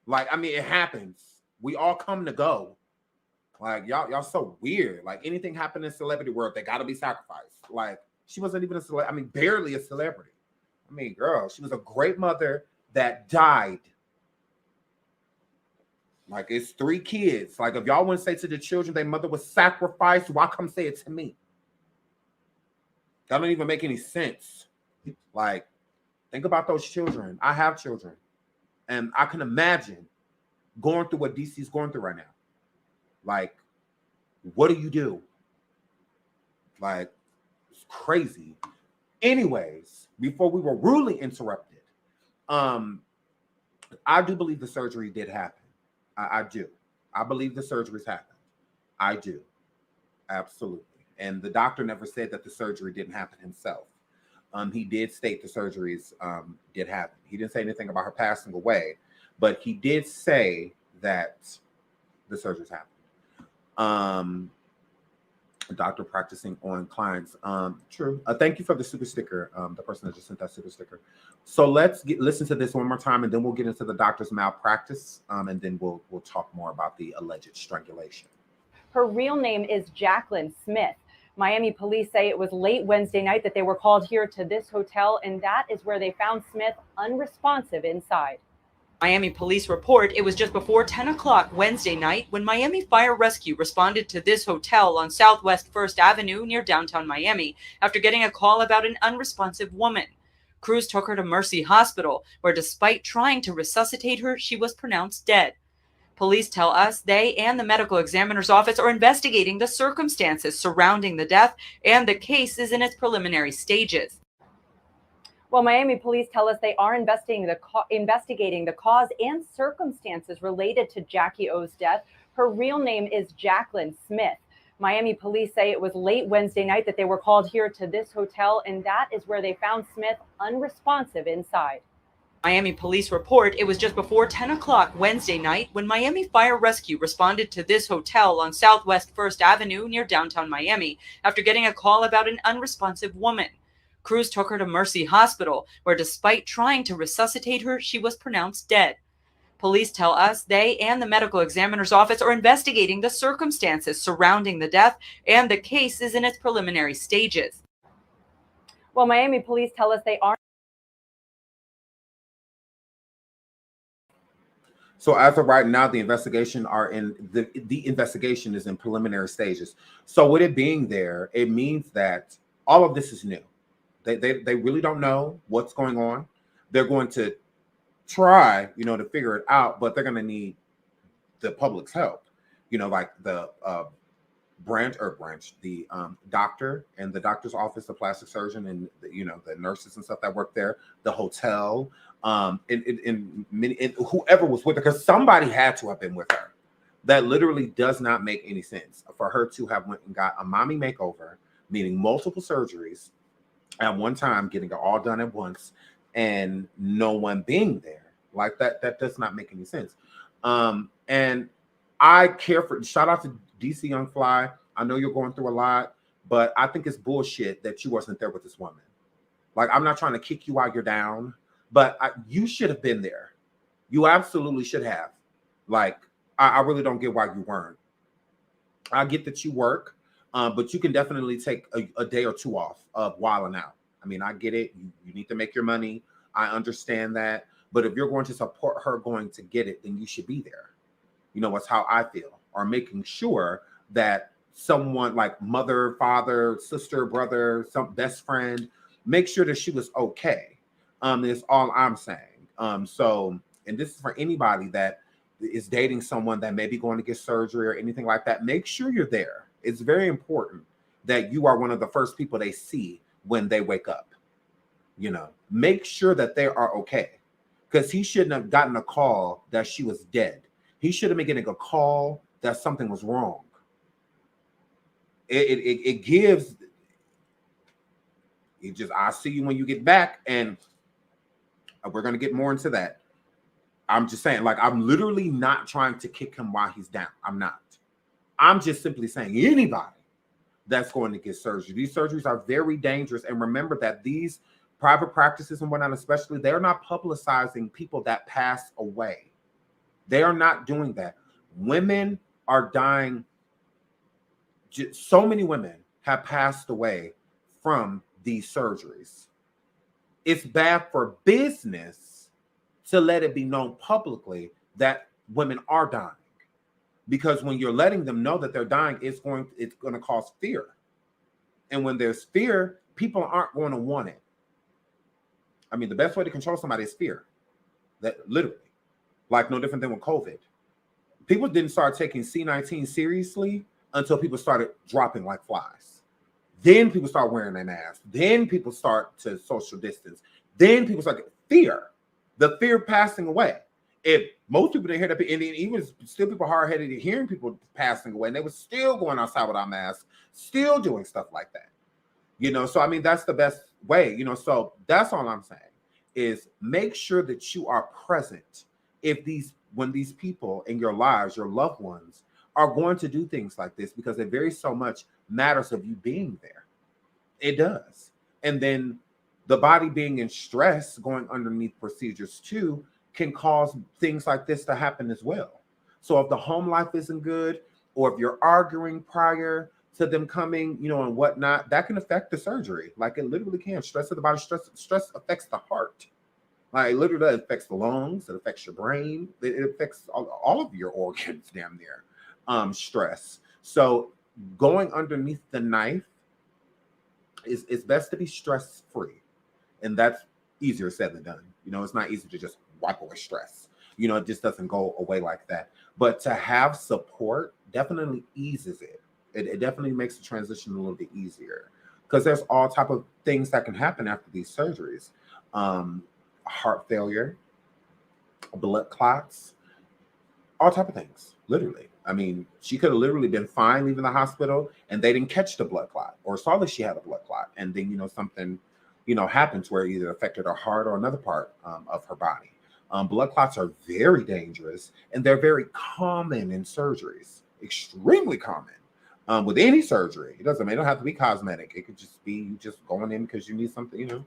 Like, I mean, it happens. We all come to go. Like, y'all so weird. Like, anything happen in celebrity world, they got to be sacrificed. Like, she wasn't even a celebrity. I mean, barely a celebrity. I mean, girl, she was a great mother that died. Like, it's 3 kids. Like, if y'all want to say to the children their mother was sacrificed, why come say it to me? That don't even make any sense. Like, think about those children. I have children. And I can imagine going through what DC's going through right now. Like, what do? Like, it's crazy. Anyways, before we were rudely interrupted, I do believe the surgery did happen. I do. I believe the surgeries happened. I do. Absolutely. And the doctor never said that the surgery didn't happen himself. He did state the surgeries did happen. He didn't say anything about her passing away, but he did say that the surgeries happened. Doctor practicing on clients. True. Thank you for the super sticker. The person that just sent that super sticker. So let's listen to this one more time, and then we'll get into the doctor's malpractice, and then we'll talk more about the alleged strangulation. Her real name is Jacqueline Smith. Miami police say it was late Wednesday night that they were called here to this hotel, and that is where they found Smith unresponsive inside. Miami police report it was just before 10 o'clock Wednesday night when Miami Fire Rescue responded to this hotel on Southwest 1st Avenue near downtown Miami after getting a call about an unresponsive woman. Crews took her to Mercy Hospital, where despite trying to resuscitate her, she was pronounced dead. Police tell us they and the medical examiner's office are investigating the circumstances surrounding the death, and the case is in its preliminary stages. Well, Miami police tell us they are investigating the cause and circumstances related to Jacky O's death. Her real name is Jacqueline Smith. Miami police say it was late Wednesday night that they were called here to this hotel, and that is where they found Smith unresponsive inside. Miami police report it was just before 10 o'clock Wednesday night when Miami Fire Rescue responded to this hotel on Southwest 1st Avenue near downtown Miami after getting a call about an unresponsive woman. Crews took her to Mercy Hospital, where despite trying to resuscitate her, she was pronounced dead. Police tell us they and the medical examiner's office are investigating the circumstances surrounding the death, and the case is in its preliminary stages. Well, Miami police tell us they are So as of right now, the investigation is in preliminary stages. So with it being there, it means that all of this is new. They really don't know what's going on. They're going to try, to figure it out, but they're going to need the public's help. Like the the doctor and the doctor's office, the plastic surgeon, and the nurses and stuff that work there, the hotel, and whoever was with her, because somebody had to have been with her. That literally does not make any sense for her to have went and got a mommy makeover, meaning multiple surgeries at one time, getting it all done at once, and no one being there. Like that does not make any sense. And I care for, shout out to DC Young Fly. I know you're going through a lot, but I think it's bullshit that you wasn't there with this woman. Like, I'm not trying to kick you while you're down, but you should have been there. You absolutely should have. Like, I really don't get why you weren't. I get that you work, but you can definitely take a day or two off of wilding out. I mean, I get it. You need to make your money. I understand that. But if you're going to support her going to get it, then you should be there. That's how I feel. Or making sure that someone like mother, father, sister, brother, some best friend, make sure that she was okay. Is all I'm saying. So, and this is for anybody that is dating someone that may be going to get surgery or anything like that. Make sure you're there. It's very important that you are one of the first people they see when they wake up. Make sure that they are okay. Because he shouldn't have gotten a call that she was dead. He should have been getting a call that something was wrong. It gives, I'll see you when you get back, and we're going to get more into that. I'm just saying, like, I'm literally not trying to kick him while he's down. I'm not. I'm just simply saying anybody that's going to get surgery. These surgeries are very dangerous. And remember that these private practices and whatnot, especially, they're not publicizing people that pass away. They are not doing that. Women are dying. So many women have passed away from these surgeries. It's bad for business to let it be known publicly that women are dying. Because when you're letting them know that they're dying, it's going to cause fear. And when there's fear, people aren't going to want it. I mean, the best way to control somebody is fear. That literally. Like, no different than with COVID. People didn't start taking C-19 seriously until people started dropping like flies. Then people start wearing their masks. Then people start to social distance. Then people start fear. The fear passing away. If most people didn't hear that, and even still people hard-headed hearing people passing away, and they were still going outside without masks, still doing stuff like that. So I mean, that's the best way, so that's all I'm saying is make sure that you are present when these people in your lives, your loved ones, are going to do things like this, because it very so much matters of you being there. It does. And then the body being in stress, going underneath procedures too, can cause things like this to happen as well. So if the home life isn't good, or if you're arguing prior to them coming, and whatnot, that can affect the surgery. Like, it literally can. Stress of the body, stress affects the heart. Like, literally, it affects the lungs, it affects your brain, it affects all of your organs, damn near. Stress. So going underneath the knife is best to be stress-free. And that's easier said than done. It's not easy to just wipe away stress. It just doesn't go away like that. But to have support definitely eases it. It definitely makes the transition a little bit easier, because there's all type of things that can happen after these surgeries. Heart failure, blood clots, all type of things, literally. I mean, she could have literally been fine leaving the hospital, and they didn't catch the blood clot or saw that she had a blood clot. And then, something, happens where it either affected her heart or another part of her body. Blood clots are very dangerous, and they're very common in surgeries, extremely common. With any surgery, it don't have to be cosmetic. It could just be you just going in because you need something,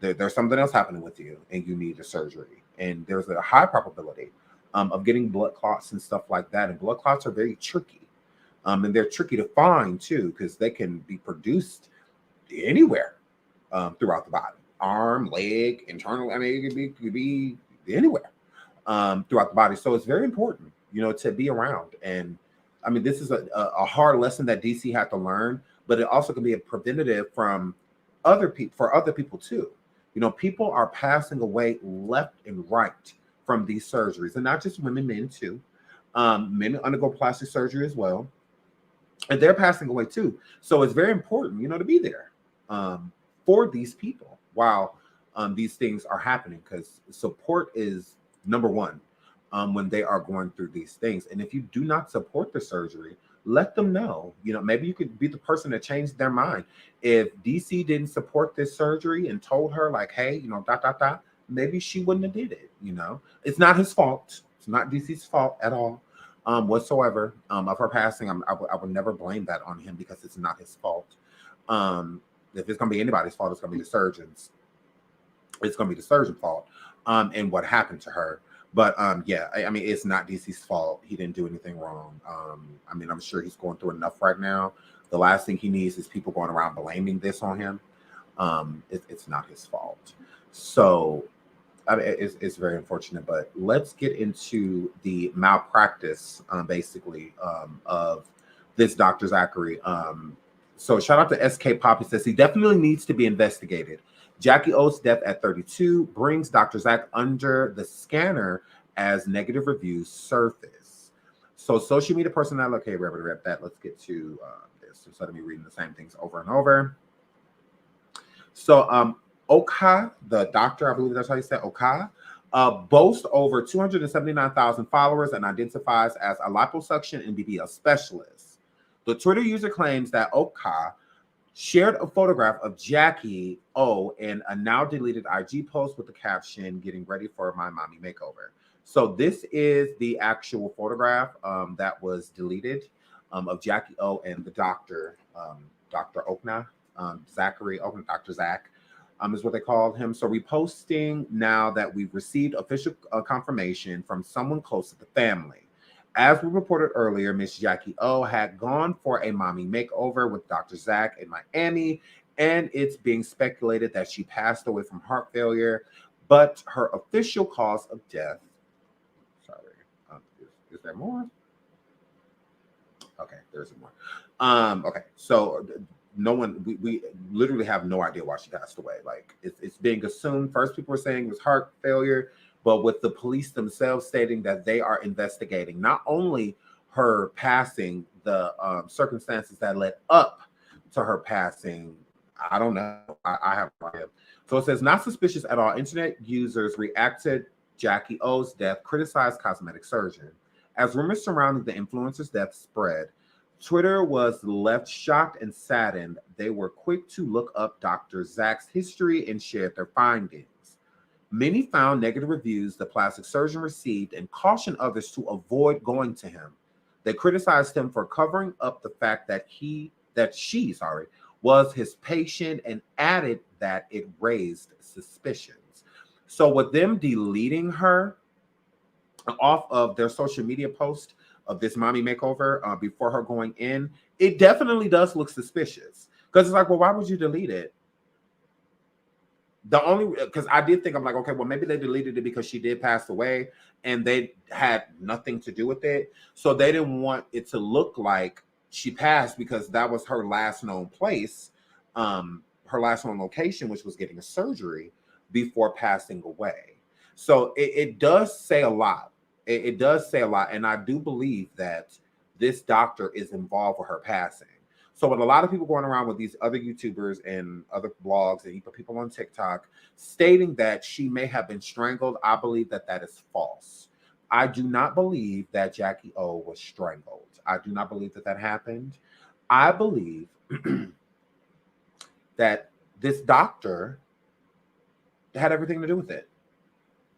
there's something else happening with you and you need a surgery. And there's a high probability of getting blood clots and stuff like that. And blood clots are very tricky. And they're tricky to find too, because they can be produced anywhere throughout the body. Arm, leg, internal. I mean, it could be anywhere. throughout the body. So it's very important, to be around. And I mean, this is a hard lesson that DC had to learn, but it also can be a preventative from other people, for other people too. People are passing away left and right from these surgeries, and not just women, men too. Men undergo plastic surgery as well, and they're passing away too. So it's very important, to be there for these people while these things are happening, because support is number one when they are going through these things. And if you do not support the surgery, let them know. Maybe you could be the person that changed their mind. If DC didn't support this surgery and told her like, hey, maybe she wouldn't have did it. It's not his fault. It's not DC's fault at all whatsoever of her passing. I would never blame that on him, because it's not his fault. If it's going to be anybody's fault, it's going to be the surgeon's. It's going to be the surgeon's fault and what happened to her. But yeah, I mean, it's not DC's fault. He didn't do anything wrong. I mean, I'm sure he's going through enough right now. The last thing he needs is people going around blaming this on him. It's not his fault. So I mean, it's very unfortunate. But let's get into the malpractice, basically, of this Dr. Zachary. So shout out to SK Poppy, says he definitely needs to be investigated. Jacky O's death at 32 brings Dr. Zach under the scanner as negative reviews surface. So social media personality, okay, let's get to this instead of me reading the same things over and over. So Oka, the doctor, I believe that's how you say Oka, boasts over 279,000 followers and identifies as a liposuction and BBL specialist. The Twitter user claims that Oka shared a photograph of Jacky O in a now deleted IG post with the caption, "Getting ready for my mommy makeover." So this is the actual photograph that was deleted of Jacky O and the doctor, Dr. Okna, Zachary Okna, Dr. Zach is what they called him. So reposting now that we've received official confirmation from someone close to the family. As we reported earlier, Miss Jacky O had gone for a mommy makeover with Dr. Zach in Miami, and it's being speculated that she passed away from heart failure, but her official cause of death, is there more? Okay, there's more. Okay, so no one, we literally have no idea why she passed away. Like, it's being assumed. First, people were saying it was heart failure, but with the police themselves stating that they are investigating not only her passing, the circumstances that led up to her passing. I don't know. I have no idea. So it says, not suspicious at all. Internet users reacted Jacky O's death, criticized cosmetic surgeon. As rumors surrounding the influencer's death spread, Twitter was left shocked and saddened. They were quick to look up Dr. Zach's history and shared their findings. Many found negative reviews the plastic surgeon received and cautioned others to avoid going to him. They criticized him for covering up the fact that she was his patient, and added that it raised suspicions. So with them deleting her off of their social media post of this mommy makeover before her going in, it definitely does look suspicious, because it's like, well, why would you delete it? Because I did think, I'm like, okay, well, maybe they deleted it because she did pass away and they had nothing to do with it. So they didn't want it to look like she passed, because that was her last known place, her last known location, which was getting a surgery before passing away. So it does say a lot. It does say a lot. And I do believe that this doctor is involved with her passing. So with a lot of people going around with these other YouTubers and other blogs and even people on TikTok stating that she may have been strangled, I believe that that is false. I do not believe that Jacky O was strangled. I do not believe that that happened. I believe that this doctor had everything to do with it.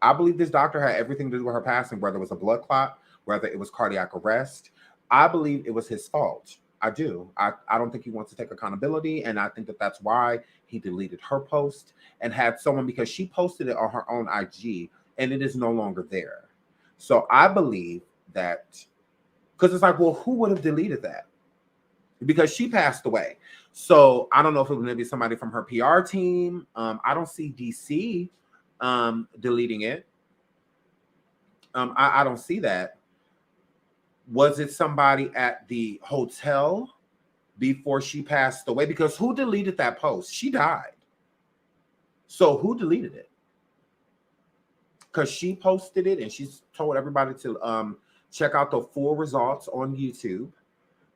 I believe this doctor had everything to do with her passing, whether it was a blood clot, whether it was cardiac arrest. I believe it was his fault. I do. I don't think he wants to take accountability, and I think that that's why he deleted her post and had someone, because she posted it on her own IG, and it is no longer there. So I believe that, because it's like, well, who would have deleted that? Because she passed away. So I don't know if it was maybe somebody from her PR team. I don't see DC deleting it. I don't see that. Was it somebody at the hotel before she passed away? Because who deleted that post? She died. So who deleted it? Because she posted it and she's told everybody to check out the full results on YouTube,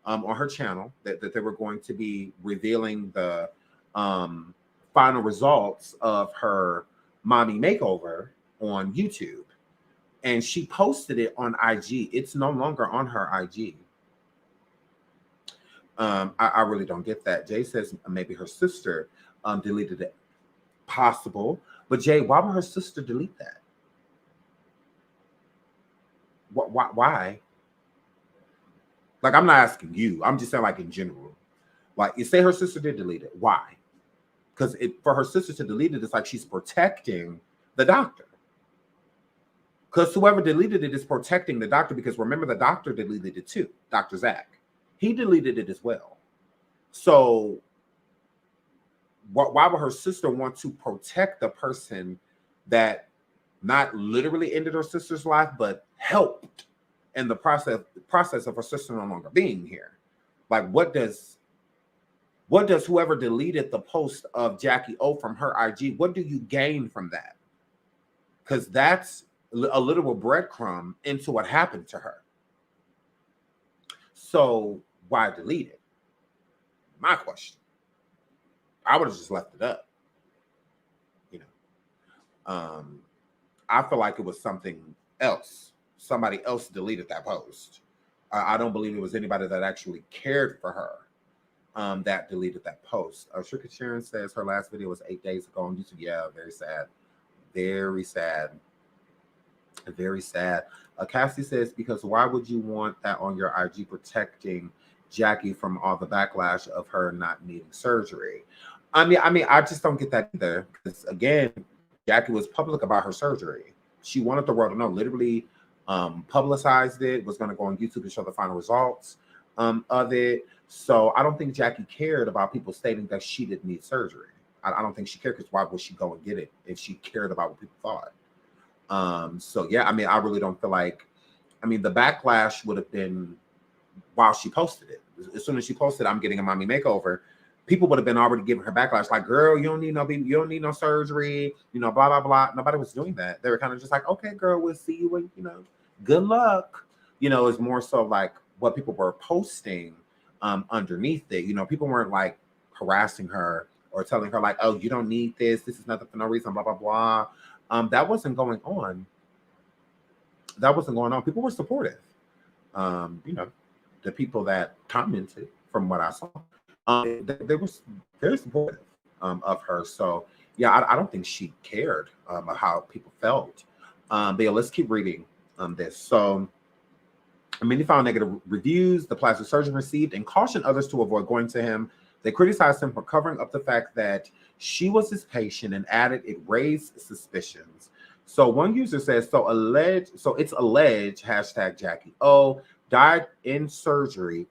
on her channel, that they were going to be revealing the final results of her mommy makeover on YouTube. And she posted it on IG. It's no longer on her IG. I really don't get that. Jay says maybe her sister deleted it. Possible. But Jay, why would her sister delete that? Why? Like, I'm not asking you. I'm just saying, like, in general. Like, you say her sister did delete it. Why? Because for her sister to delete it, it's like she's protecting the doctor. Because whoever deleted it is protecting the doctor. Because remember, the doctor deleted it too. Dr. Zach. He deleted it as well. So why would her sister want to protect the person that not literally ended her sister's life, but helped in the process of her sister no longer being here? Like, what does whoever deleted the post of Jackie O from her IG, what do you gain from that? Because that's a little breadcrumb into what happened to her. So why delete it? My question. I would have just left it up. You know, I feel like it was something else. Somebody else deleted that post. I don't believe it was anybody that actually cared for her that deleted that post. Shrika Sharon says her last video was 8 days ago on YouTube. Yeah, very sad. Very sad. Very sad. Cassie says, because why would you want that on your IG, protecting Jackie from all the backlash of her not needing surgery? I mean, I just don't get that either. Because again, Jackie was public about her surgery. She wanted the world to know. Literally, publicized it. Was going to go on YouTube to show the final results of it. So I don't think Jackie cared about people stating that she didn't need surgery. I don't think she cared, because why would she go and get it if she cared about what people thought? So yeah, I mean, I really don't feel like, I mean, the backlash would have been while she posted it. As soon as she posted, I'm getting a mommy makeover, people would have been already giving her backlash, like, girl, you don't need no surgery, you know, blah, blah, blah. Nobody was doing that. They were kind of just like, okay, girl, we'll see you when, you know, good luck. You know, it's more so like what people were posting underneath it. You know, people weren't like harassing her or telling her like, oh, you don't need this. This is nothing for no reason, blah, blah, blah. That wasn't going on. That wasn't going on. People were supportive. You know, the people that commented, from what I saw, they were very supportive of her. So yeah, I don't think she cared about how people felt. But yeah, let's keep reading this. So many found negative reviews the plastic surgeon received and cautioned others to avoid going to him. They criticized him for covering up the fact that she was his patient and added it raised suspicions. So one user says, so it's alleged, hashtag Jackie O, died in surgery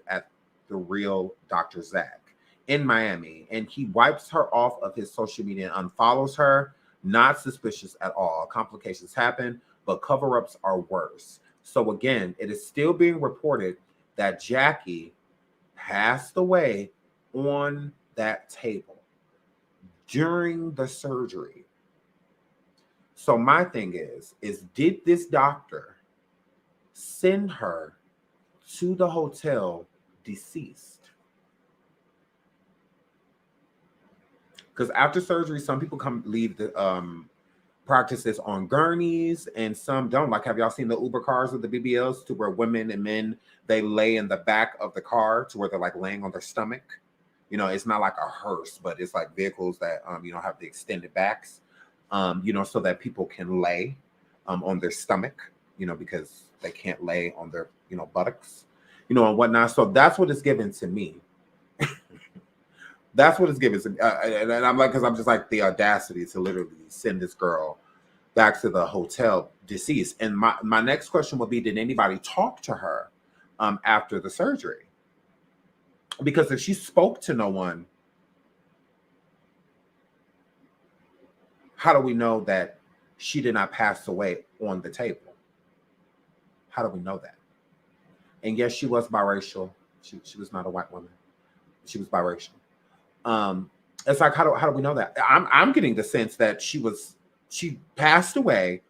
at the real Dr. Zach in Miami. And he wipes her off of his social media and unfollows her. Not suspicious at all. Complications happen, but cover-ups are worse. So again, it is still being reported that Jackie passed away on that table during the surgery. So my thing is did this doctor send her to the hotel deceased? Because after surgery, some people leave the practices on gurneys and some don't. Like, have y'all seen the Uber cars with the BBLs, to where women and men, they lay in the back of the car to where they're like laying on their stomach? You know, it's not like a hearse, but it's like vehicles that, you know, have the extended backs, you know, so that people can lay on their stomach, you know, because they can't lay on their, you know, buttocks, you know, and whatnot. So that's what is given to me. That's what it's given to me. And I'm like, because I'm just like, the audacity to literally send this girl back to the hotel deceased. And my next question would be, did anybody talk to her after the surgery? Because if she spoke to no one, how do we know that she did not pass away on the table? How do we know that? And yes, she was biracial. She was not a white woman. She was biracial. It's like, how do we know that? I'm getting the sense that she passed away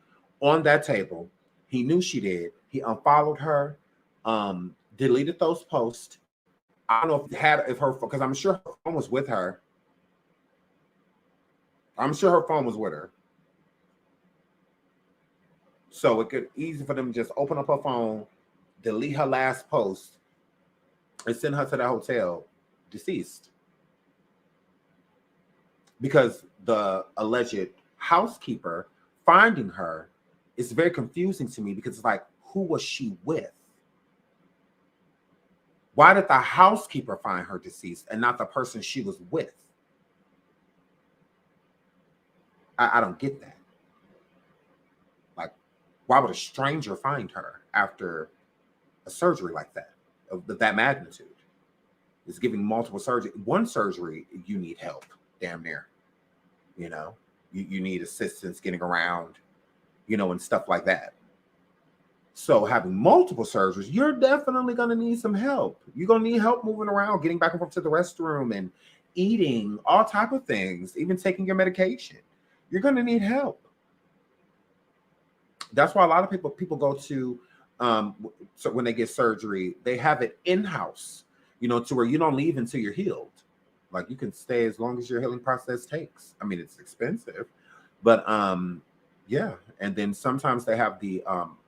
on that table. He knew she did. He unfollowed her, deleted those posts. I don't know because I'm sure her phone was with her. I'm sure her phone was with her. So it could easy for them to just open up her phone, delete her last post, and send her to that hotel deceased. Because the alleged housekeeper finding her is very confusing to me, because it's like, who was she with? Why did the housekeeper find her deceased and not the person she was with? I don't get that. Like, why would a stranger find her after a surgery like that, of that magnitude? It's giving multiple surgery. One surgery, you need help, damn near. You know, you need assistance getting around, you know, and stuff like that. So having multiple surgeries, you're definitely going to need some help. You're going to need help moving around, getting back and forth to the restroom and eating, all type of things, even taking your medication. You're going to need help. That's why a lot of people go to, so when they get surgery, they have it in-house, you know, to where you don't leave until you're healed. Like, you can stay as long as your healing process takes. I mean, it's expensive, but yeah. And then sometimes they have the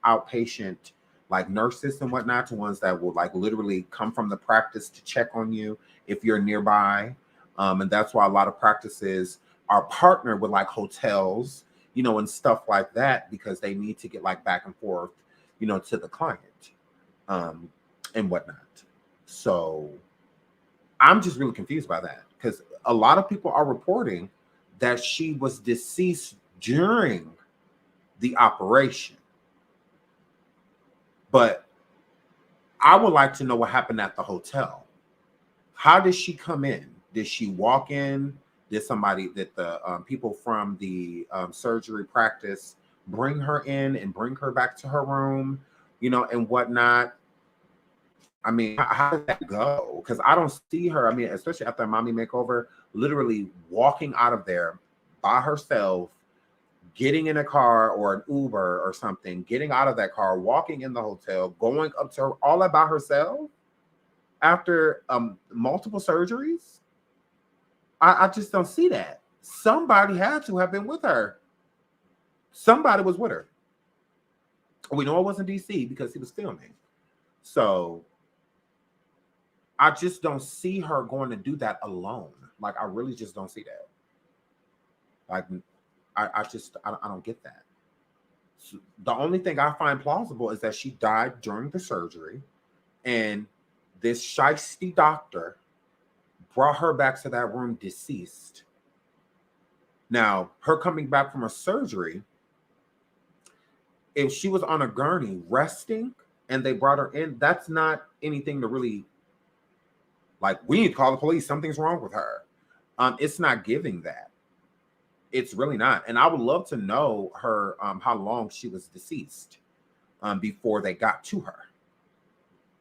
outpatient, like, nurses and whatnot, to ones that will like literally come from the practice to check on you if you're nearby. And that's why a lot of practices are partnered with like hotels, you know, and stuff like that, because they need to get like back and forth, you know, to the client and whatnot. So I'm just really confused by that, because a lot of people are reporting that she was deceased during the operation. But I would like to know what happened at the hotel. How did she come in? Did she walk in? Did the people from the surgery practice bring her in and bring her back to her room, you know, and whatnot? I mean, how did that go? Because I don't see her, I mean, especially after a mommy makeover, literally walking out of there by herself, getting in a car or an Uber or something, getting out of that car, walking in the hotel, going up to her all that by herself after multiple surgeries. I just don't see that. Somebody had to have been with her. Somebody was with her. We know it wasn't DC because he was filming. So I just don't see her going to do that alone. Like, I really just don't see that. Like, I don't get that. So the only thing I find plausible is that she died during the surgery, and this shiesty doctor brought her back to that room deceased. Now, her coming back from a surgery, if she was on a gurney resting and they brought her in, that's not anything to really, like, we need to call the police, something's wrong with her. It's not giving that. It's really not. And I would love to know her, how long she was deceased before they got to her.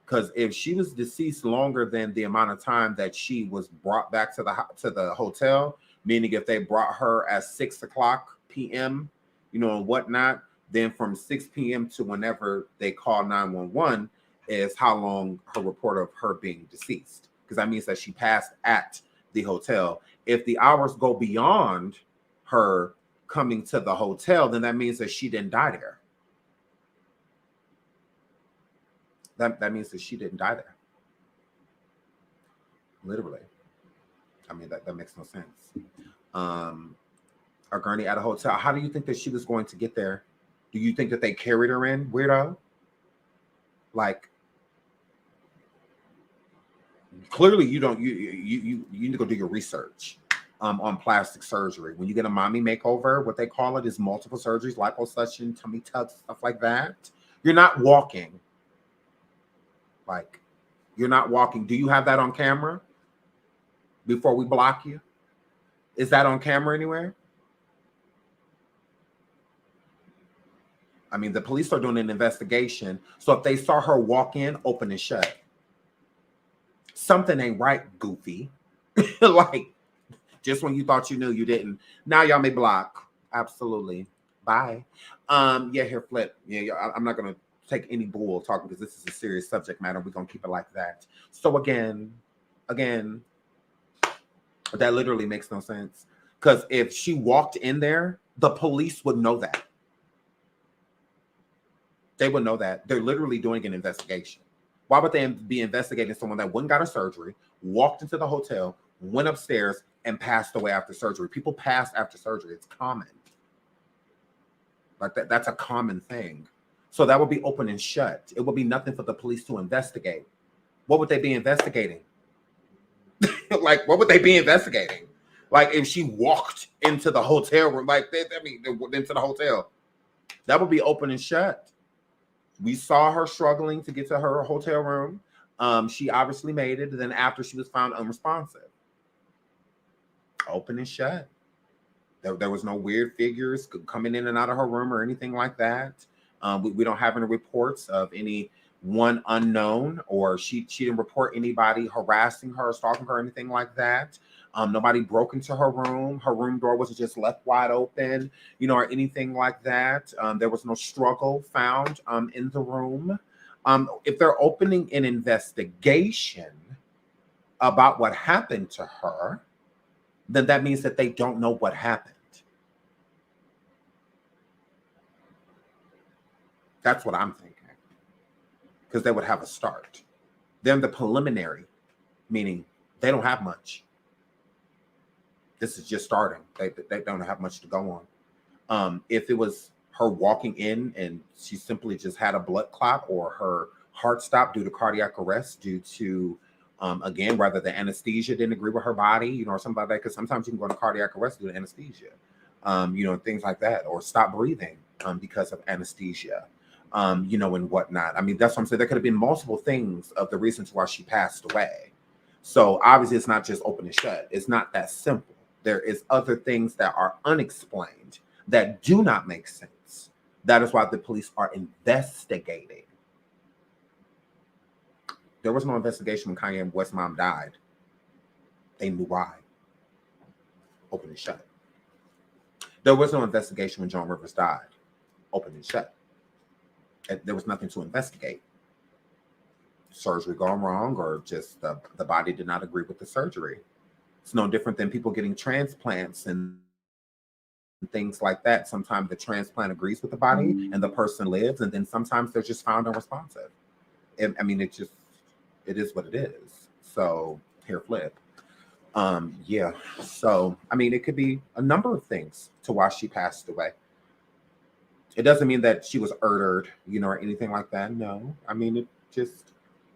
Because if she was deceased longer than the amount of time that she was brought back to the hotel, meaning if they brought her at 6 o'clock p.m., you know, and whatnot, then from 6 p.m. to whenever they call 911 is how long her report of her being deceased. Because that means that she passed at the hotel. If the hours go beyond her coming to the hotel, then that means that she didn't die there. That means that she didn't die there. Literally. I mean, that makes no sense. A gurney at a hotel. How do you think that she was going to get there? Do you think that they carried her in, weirdo? Like, clearly you don't. You need to go do your research on plastic surgery. When you get a mommy makeover, what they call it is multiple surgeries, liposuction, tummy tucks, stuff like that. You're not walking. Like, you're not walking. Do you have that on camera before we block you? Is that on camera anywhere? I mean, the police are doing an investigation. So if they saw her walk in, open and shut, something ain't right, goofy. Like, just when you thought you knew, you didn't. Now y'all may block. Absolutely. Bye. Yeah, here, Flip. Yeah, I'm not gonna take any bull talking because this is a serious subject matter. We're gonna keep it like that. So again, that literally makes no sense. Because if she walked in there, the police would know that. They would know that. They're literally doing an investigation. Why would they be investigating someone that went and got a surgery, walked into the hotel, went upstairs, and passed away after surgery? People pass after surgery. It's common. Like that's a common thing. So that would be open and shut. It would be nothing for the police to investigate. What would they be investigating? Like, what would they be investigating? Like, if she walked into the hotel room, like, into the hotel, that would be open and shut. We saw her struggling to get to her hotel room. She obviously made it. And then after she was found unresponsive, open and shut. There was no weird figures coming in and out of her room or anything like that. We don't have any reports of any one unknown, or she didn't report anybody harassing her, stalking her, anything like that. Nobody broke into her room. Her room door wasn't just left wide open, or anything like that. There was no struggle found in the room. If they're opening an investigation about what happened to her, then that means that they don't know what happened. That's what I'm thinking. Because they would have a start. Then the preliminary, meaning they don't have much. This is just starting. They don't have much to go on. If it was her walking in and she simply just had a blood clot, or her heart stopped due to cardiac arrest, due to, again, whether the anesthesia didn't agree with her body, or something like that, because sometimes you can go into cardiac arrest due to anesthesia, things like that, or stop breathing because of anesthesia. And whatnot. I mean, that's what I'm saying. There could have been multiple things of the reasons why she passed away. So obviously it's not just open and shut. It's not that simple. There is other things that are unexplained that do not make sense. That is why the police are investigating. There was no investigation when Kanye West's mom died. They knew why. Open and shut. There was no investigation when Joan Rivers died. Open and shut. There was nothing to investigate. Surgery gone wrong, or just the body did not agree with the surgery. It's no different than people getting transplants and things like that. Sometimes the transplant agrees with the body and the person lives, and then sometimes they're just found unresponsive. It is what it is. So here, Flip. Yeah. So, it could be a number of things to why she passed away. It doesn't mean that she was murdered, or anything like that. No.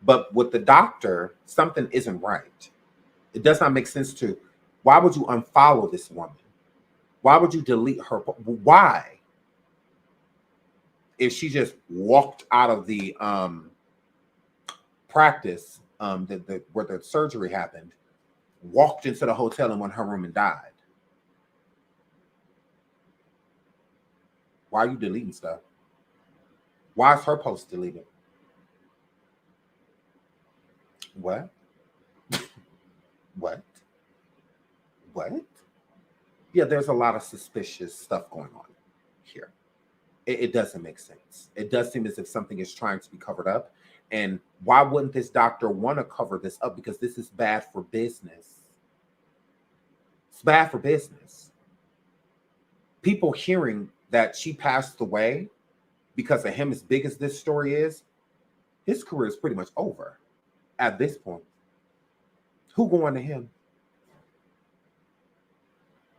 But with the doctor, something isn't right. It does not make sense why would you unfollow this woman? Why would you delete her? Why? If she just walked out of the practice, where the surgery happened, walked into the hotel and went in her room and died. Why are you deleting stuff? Why is her post deleted? What? What? Yeah, there's a lot of suspicious stuff going on here. It doesn't make sense. It does seem as if something is trying to be covered up. And why wouldn't this doctor want to cover this up? Because this is bad for business. It's bad for business. People hearing that she passed away because of him, as big as this story is, his career is pretty much over at this point. Who going to him?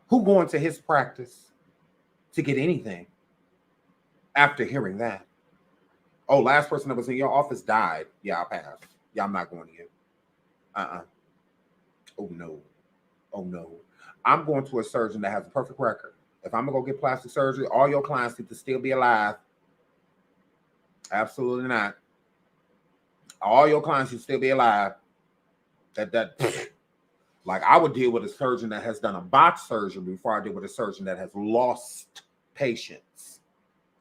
Who going to his practice to get anything after hearing that? Oh, last person that was in your office died. Yeah, I'll pass. Yeah, I'm not going to you. Oh, no. I'm going to a surgeon that has a perfect record. If I'm going to go get plastic surgery, all your clients need to still be alive. Absolutely not. All your clients should still be alive. Like, I would deal with a surgeon that has done a botched surgery before I deal with a surgeon that has lost patients.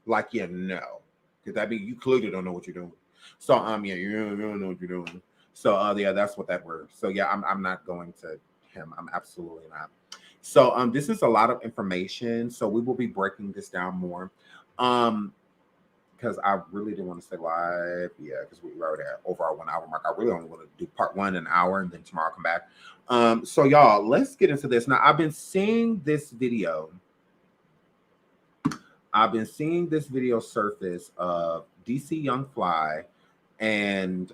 Like, yeah, no. Because that means you clearly don't know what you're doing. So yeah, you don't know what you're doing. So yeah, that's what that word. So yeah, I'm not going to him. I'm absolutely not. So this is a lot of information. So we will be breaking this down more. Because I really didn't want to stay live. Yeah, because we were already at over our 1 hour mark. I really only want to do part one an hour and then tomorrow I'll come back. So y'all, let's get into this. Now, I've been seeing this video. Surface of DC Young Fly and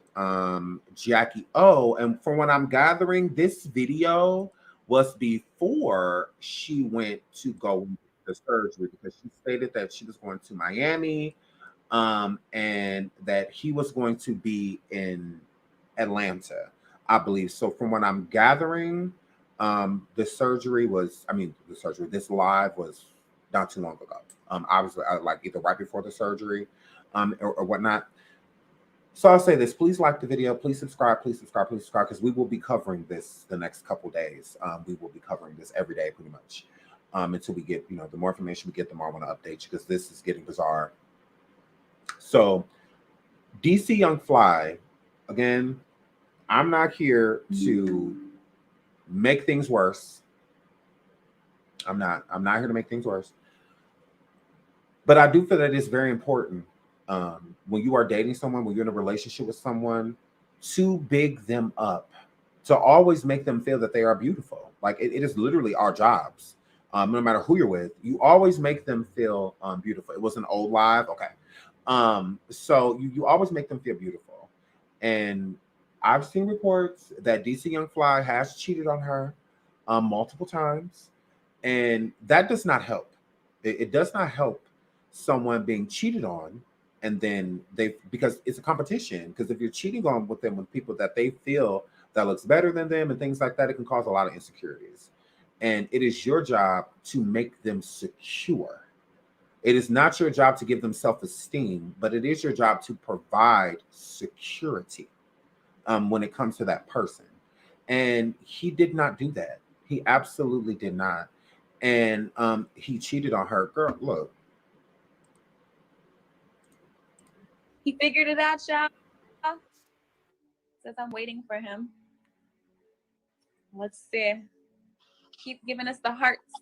Jacky. Oh, and from what I'm gathering, this video was before she went to go the surgery, because she stated that she was going to Miami, and that he was going to be in Atlanta, I believe. So from what I'm gathering, this live was not too long ago. Obviously, like either right before the surgery, or whatnot. So I'll say this: please like the video, please subscribe, because we will be covering this the next couple days. We will be covering this every day, pretty much, until we get, the more information we get, the more I want to update you, because this is getting bizarre. So, DC Young Fly, again, I'm not here to make things worse. I'm not here to make things worse. But I do feel that it's very important, when you are dating someone, when you're in a relationship with someone, to big them up, to always make them feel that they are beautiful. Like it is literally our jobs. No matter who you're with, you always make them feel beautiful. It was an old live, okay. So you always make them feel beautiful. And I've seen reports that DC Young Fly has cheated on her multiple times, and that does not help. It does not help someone being cheated on, and then because it's a competition. Because if you're cheating on with people that they feel that looks better than them and things like that, it can cause a lot of insecurities. And it is your job to make them secure. It is not your job to give them self-esteem, but it is your job to provide security when it comes to that person. And he did not do that. He absolutely did not. And he cheated on her. Girl, look. He figured it out, y'all. Says I'm waiting for him. Let's see. Keep giving us the hearts.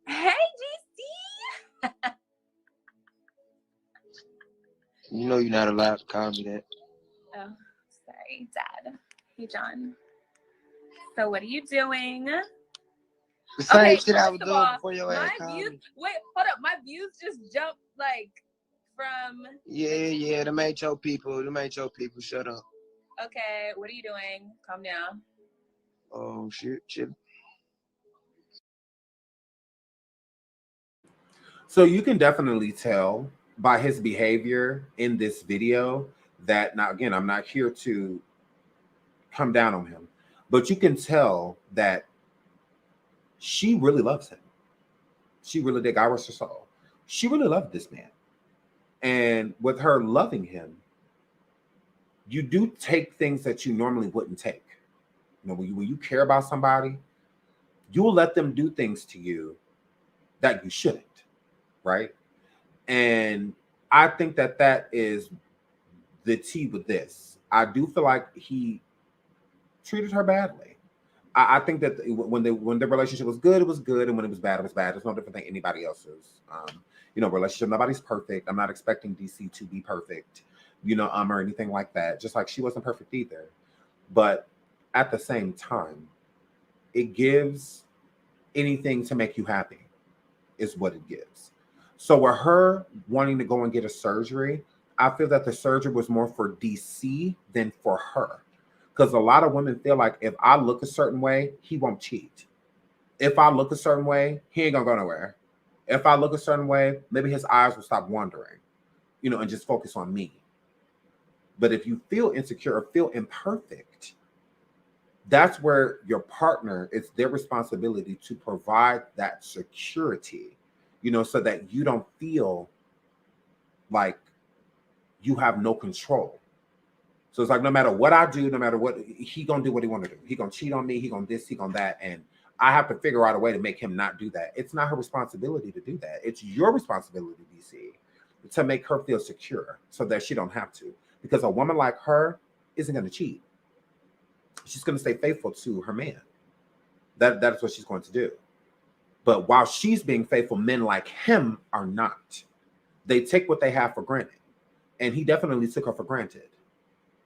Hey, GC. You know you're not allowed to call me that. Oh, sorry, Dad. Hey, John. So what are you doing? The same Okay, shit I was first of doing all, before your ass called me. Wait, hold up. My views just jumped like from. Yeah, them ain't your people. Shut up. Okay, what are you doing? Calm down. Oh, shit. So you can definitely tell by his behavior in this video that, now again, I'm not here to come down on him, but you can tell that she really loves him. She really did. God rest her soul. She really loved this man. And with her loving him, you do take things that you normally wouldn't take. When you care about somebody, you will let them do things to you that you shouldn't, right? And I think that is the tea with this. I do feel like he treated her badly. I think that when the relationship was good, it was good, and when it was bad, it was bad. It's no different than anybody else's. Relationship. Nobody's perfect. I'm not expecting DC to be perfect, or anything like that. Just like she wasn't perfect either. But at the same time, it gives anything to make you happy, is what it gives. So with her wanting to go and get a surgery, I feel that the surgery was more for DC than for her. Because a lot of women feel like if I look a certain way, he won't cheat. If I look a certain way, he ain't gonna go nowhere. If I look a certain way, maybe his eyes will stop wandering, and just focus on me. But if you feel insecure or feel imperfect, that's where your partner, it's their responsibility to provide that security, so that you don't feel like you have no control. So it's like, no matter what I do, no matter what, he gonna do what he want to do. He gonna cheat on me, he gonna this, he gonna that. And I have to figure out a way to make him not do that. It's not her responsibility to do that. It's your responsibility, DC, to make her feel secure so that she don't have to. Because a woman like her isn't going to cheat. She's going to stay faithful to her man. That's what she's going to do. But while she's being faithful, men like him are not. They take what they have for granted. And he definitely took her for granted.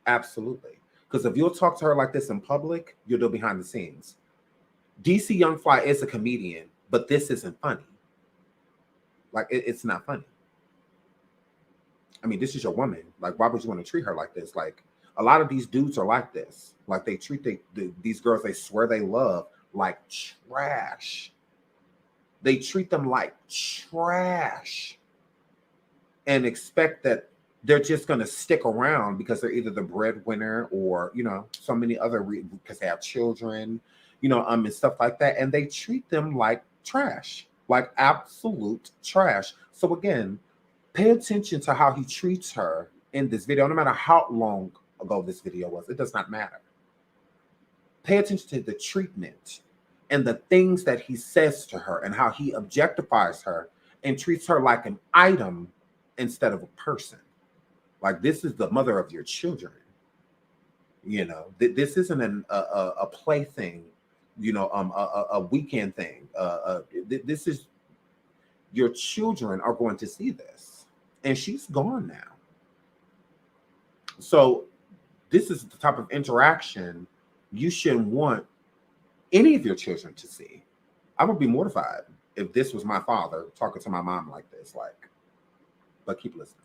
Absolutely. Because if you'll talk to her like this in public, you'll do behind the scenes. DC Young Fly is a comedian, but this isn't funny. Like, it's not funny. I mean, this is your woman. Like, why would you want to treat her like this? Like, a lot of these dudes are like this. Like, they treat these girls they swear they love like trash. They treat them like trash and expect that they're just going to stick around because they're either the breadwinner or, you know, so many other because they have children, you know, and stuff like that. And they treat them like trash, like absolute trash. So again, pay attention to how he treats her in this video. No matter how long ago this video was, it does not matter. Pay attention to the treatment and the things that he says to her and how he objectifies her and treats her like an item instead of a person. Like, this is the mother of your children. You know, this isn't a plaything, you know, a weekend thing. This is, your children are going to see this. And she's gone now. So this is the type of interaction you shouldn't want any of your children to see. I would be mortified if this was my father talking to my mom like this. Like, but keep listening.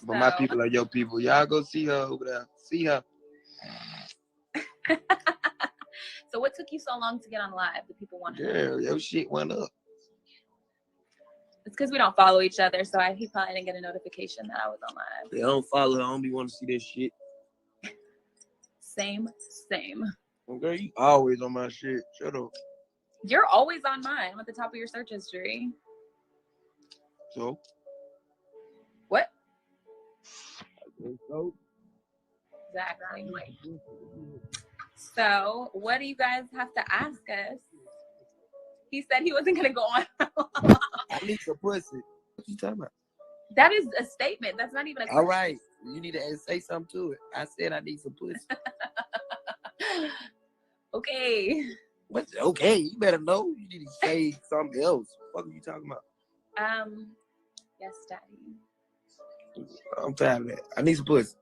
But my people are your people. Y'all go see her over there. See her. So what took you so long to get on live? The people want to know. Girl, your shit went up. It's because we don't follow each other, so he probably didn't get a notification that I was on live. They don't follow her. I don't be want to see this shit. Same. Okay, you always on my shit. Shut up. You're always on mine. I'm at the top of your search history. So? What? So? Exactly. So, what do you guys have to ask us? He said he wasn't going to go on. I need some pussy. What you talking about? That is a statement. That's not even a question. All right. You need to say something to it. I said I need some pussy. Okay. What's okay? You better know. You need to say something else. What are you talking about? Yes, Daddy. I'm tired of that. I need some pussy.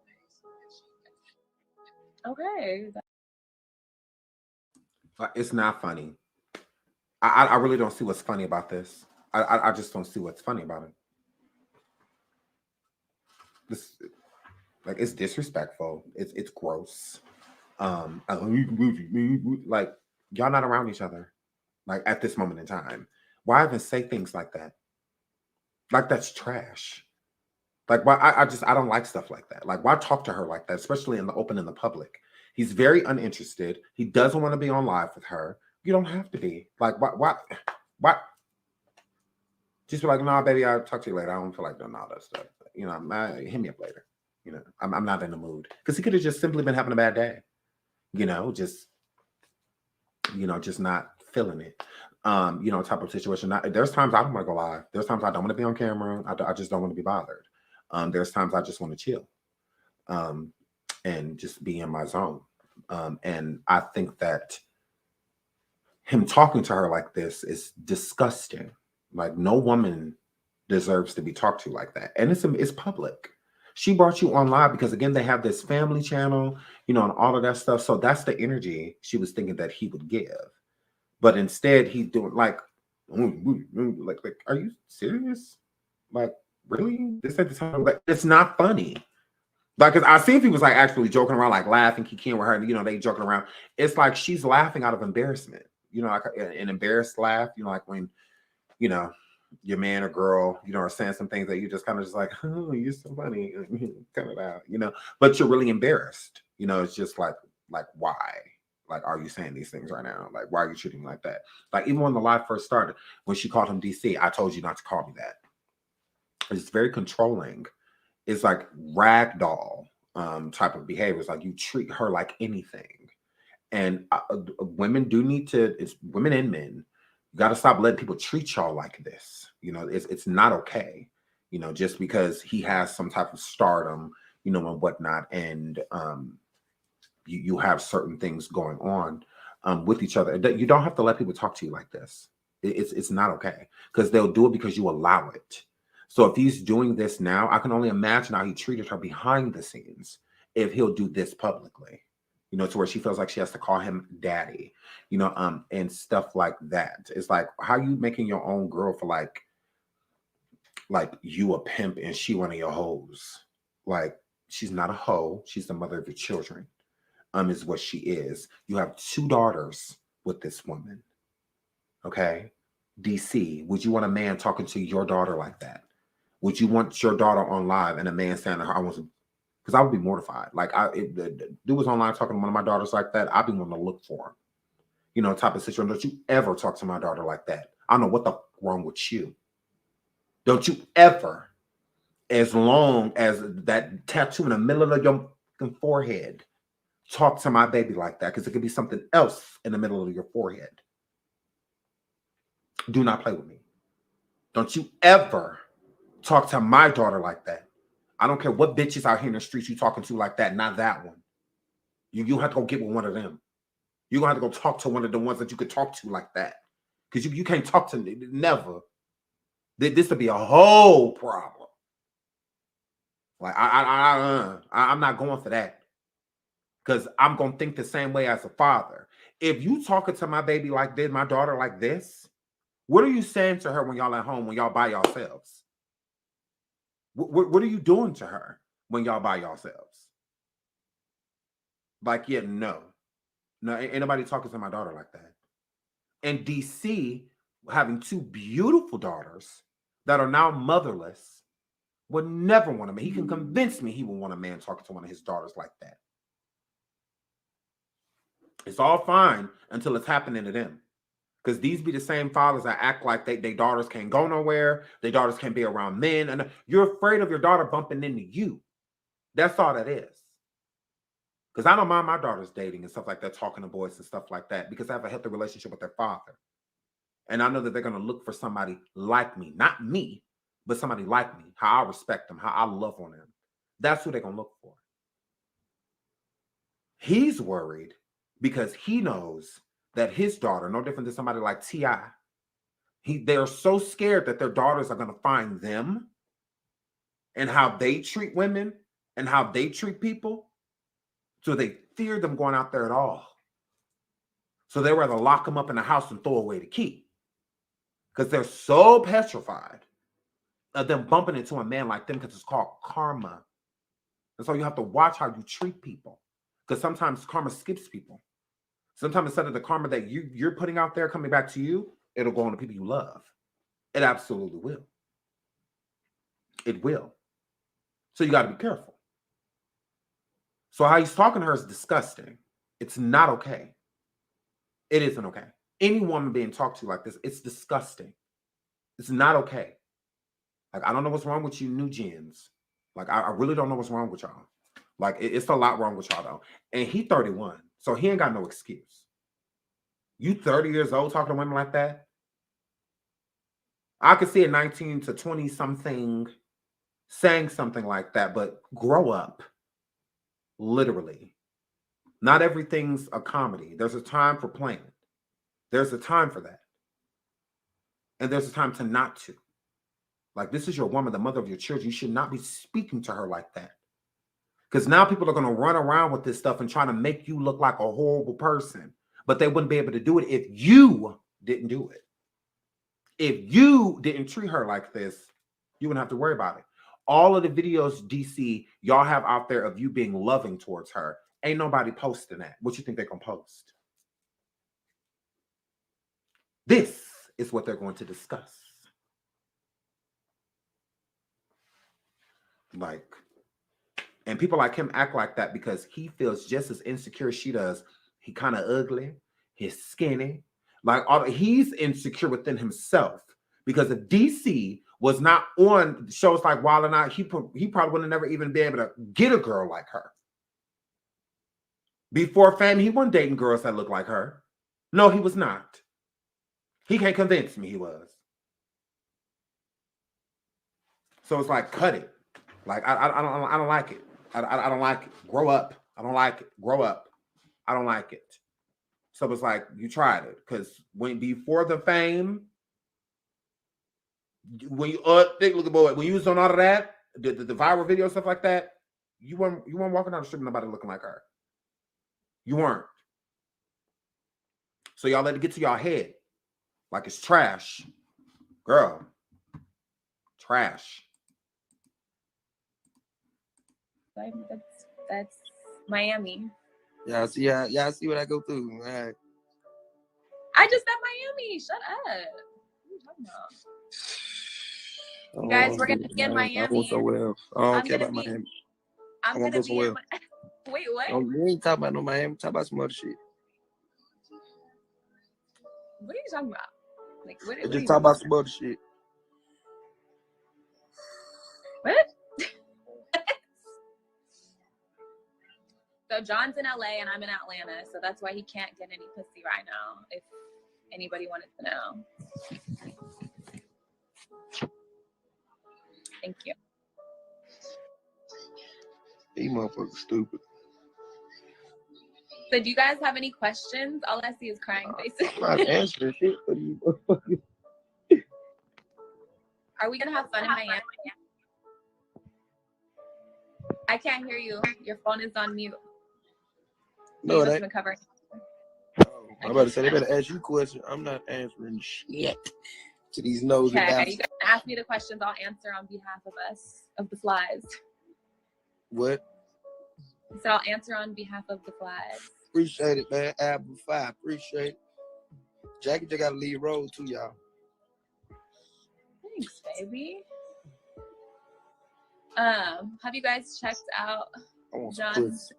Okay. It's not funny. I really don't see what's funny about this. I just don't see what's funny about it. This, like, it's disrespectful. It's gross. Like, y'all not around each other, like, at this moment in time. Why even say things like that? Like, that's trash. Like, why? I don't like stuff like that. Like, why talk to her like that, especially in the open, in the public? He's very uninterested. He doesn't want to be on live with her. You don't have to be. Like, why? Just be like, nah, baby, I'll talk to you later. I don't feel like doing all that stuff. You know, hit me up later. You know, I'm not in the mood. Because he could have just simply been having a bad day. You know, just not feeling it. You know, type of situation. There's times I don't want to go live. There's times I don't want to be on camera. I just don't want to be bothered. There's times I just want to chill. And just be in my zone. And I think that him talking to her like this is disgusting. Like, no woman deserves to be talked to like that. And it's public. She brought you on live because, again, they have this family channel, you know, and all of that stuff. So that's the energy she was thinking that he would give. But instead, he's doing like, are you serious? Like, really? This at the time, like, it's not funny. Like, cause I see if he was like actually joking around, like laughing, kicking with her, and, you know, they joking around. It's like she's laughing out of embarrassment, you know, like an embarrassed laugh, you know, like when, you know, your man or girl, you know, are saying some things that you just kind of just like, oh, you're so funny, cut it out, you know, but you're really embarrassed, you know. It's just like why? Like, are you saying these things right now? Like, why are you treating me like that? Like, even when the live first started, when she called him DC, I told you not to call me that. It's very controlling. It's like ragdoll type of behavior. It's like you treat her like anything. And women do need to, it's women and men, you got to stop letting people treat y'all like this. You know, it's not okay, you know, just because he has some type of stardom, you know, and whatnot. And you have certain things going on with each other. You don't have to let people talk to you like this. It's not okay, because they'll do it because you allow it. So if he's doing this now, I can only imagine how he treated her behind the scenes if he'll do this publicly, you know, to where she feels like she has to call him daddy, you know, and stuff like that. It's like, how you making your own girl for like you a pimp and she one of your hoes? Like, she's not a hoe. She's the mother of your children, is what she is. You have 2 daughters with this woman. Okay. DC, would you want a man talking to your daughter like that? Would you want your daughter on live and a man saying to her, I want to, because I would be mortified. Like, if the dude was online talking to one of my daughters like that, I'd be wanting to look for him. You know, type of situation. Don't you ever talk to my daughter like that. I don't know what the f wrong with you. Don't you ever, as long as that tattoo in the middle of your forehead, talk to my baby like that, because it could be something else in the middle of your forehead. Do not play with me. Don't you ever talk to my daughter like that. I don't care what bitches out here in the streets you talking to like that. Not that one. You have to go get with one of them. You're going to have to go talk to one of the ones that you could talk to like that. Because you can't talk to me. Never. This would be a whole problem. Like, I'm not going for that. Because I'm going to think the same way as a father. If you talking to my baby like this, my daughter like this, what are you saying to her when y'all at home, when y'all by yourselves? What are you doing to her when y'all by yourselves? Like, yeah, no. No, ain't nobody talking to my daughter like that. And DC, having 2 beautiful daughters that are now motherless, would never want a man. He can convince me he would want a man talking to one of his daughters like that. It's all fine until it's happening to them. Because these be the same fathers that act like their daughters can't go nowhere. Their daughters can't be around men. And you're afraid of your daughter bumping into you. That's all that is. Because I don't mind my daughters dating and stuff like that, talking to boys and stuff like that, because I have a healthy relationship with their father. And I know that they're going to look for somebody like me. Not me, but somebody like me. How I respect them, how I love on them. That's who they're going to look for. He's worried because he knows that his daughter, no different than somebody like T.I., they're so scared that their daughters are going to find them and how they treat women and how they treat people. So they fear them going out there at all. So they rather lock them up in the house and throw away the key. Because they're so petrified of them bumping into a man like them, because it's called karma. And so you have to watch how you treat people. Because sometimes karma skips people. Sometimes instead of the karma that you're putting out there coming back to you, it'll go on to people you love. It absolutely will. It will. So you got to be careful. So how he's talking to her is disgusting. It's not okay. It isn't okay. Any woman being talked to like this, it's disgusting. It's not okay. Like, I don't know what's wrong with you new gens. Like, I really don't know what's wrong with y'all. Like, it's a lot wrong with y'all, though. And he 31, so he ain't got no excuse. You 30 years old talking to women like that? I could see a 19 to 20-something saying something like that, but grow up. Literally. Not everything's a comedy. There's a time for playing. There's a time for that. And there's a time to not to. Like, this is your woman, the mother of your children. You should not be speaking to her like that. Because now people are going to run around with this stuff and try to make you look like a horrible person. But they wouldn't be able to do it if you didn't do it. If you didn't treat her like this, you wouldn't have to worry about it. All of the videos, DC, y'all have out there of you being loving towards her, ain't nobody posting that. What you think they're going to post? This is what they're going to discuss. Like, and people like him act like that because he feels just as insecure as she does. He kind of ugly. He's skinny. Like, he's insecure within himself. Because if DC was not on shows like Wild and Out, he probably would have never even been able to get a girl like her. Before fame, he wasn't dating girls that looked like her. No, he was not. He can't convince me he was. So it's like, cut it. Like I don't like it. I don't like it. Grow up. I don't like it. Grow up. I don't like it. So it's like you tried it because when before the fame, when you when you was on all of that, the viral video stuff like that, you weren't walking down the street with nobody looking like her. You weren't. So y'all let it get to y'all head like it's trash, girl. Trash. That's Miami. Y'all see what I go through. All right. I just said Miami. Shut up. What are you talking about? You guys, we're gonna be in Miami. I want somewhere else. I don't care about Miami. I'm gonna be in Wait, what? Oh, we ain't talking about no Miami. Talk about some other shit. What are you talking about? Like, what Just talk about some other shit. What? So John's in LA and I'm in Atlanta, so that's why he can't get any pussy right now, if anybody wanted to know. Thank you. These motherfuckers stupid. So do you guys have any questions? All I see is crying faces. I'm not answering shit for you motherfuckers. Are we gonna have fun in Miami? I can't hear you. Your phone is on mute. No, it ain't. I'm about to say they better ask you questions. I'm not answering shit to these nosy Okay, bastards. you guys ask me the questions. I'll answer on behalf of us, of the flies. What? So I'll answer on behalf of the flies. Appreciate it, man. Album 5. Appreciate it. Jacky just got to lead road too, y'all. Thanks, baby. Have you guys checked out John's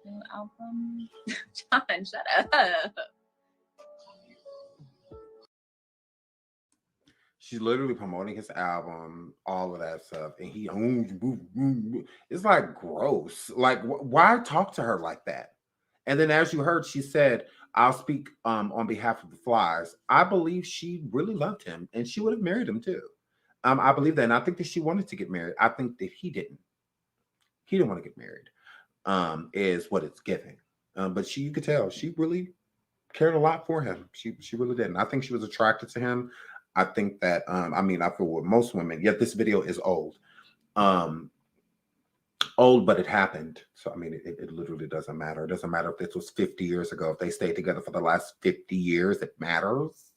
new album? John, shut up. She's literally promoting his album, all of that stuff, and he it's like gross. Like, why talk to her like that? And then, as you heard, she said, "I'll speak on behalf of the flies." I believe she really loved him, and she would have married him too. I believe that, and I think that she wanted to get married. I think that he didn't. He didn't want to get married. Is what it's giving. But you could tell she really cared a lot for him. She really did. And I think she was attracted to him. I think that I feel with most women, yet this video is old. Old, but it happened. So it literally doesn't matter. It doesn't matter if this was 50 years ago. If they stayed together for the last 50 years, it matters.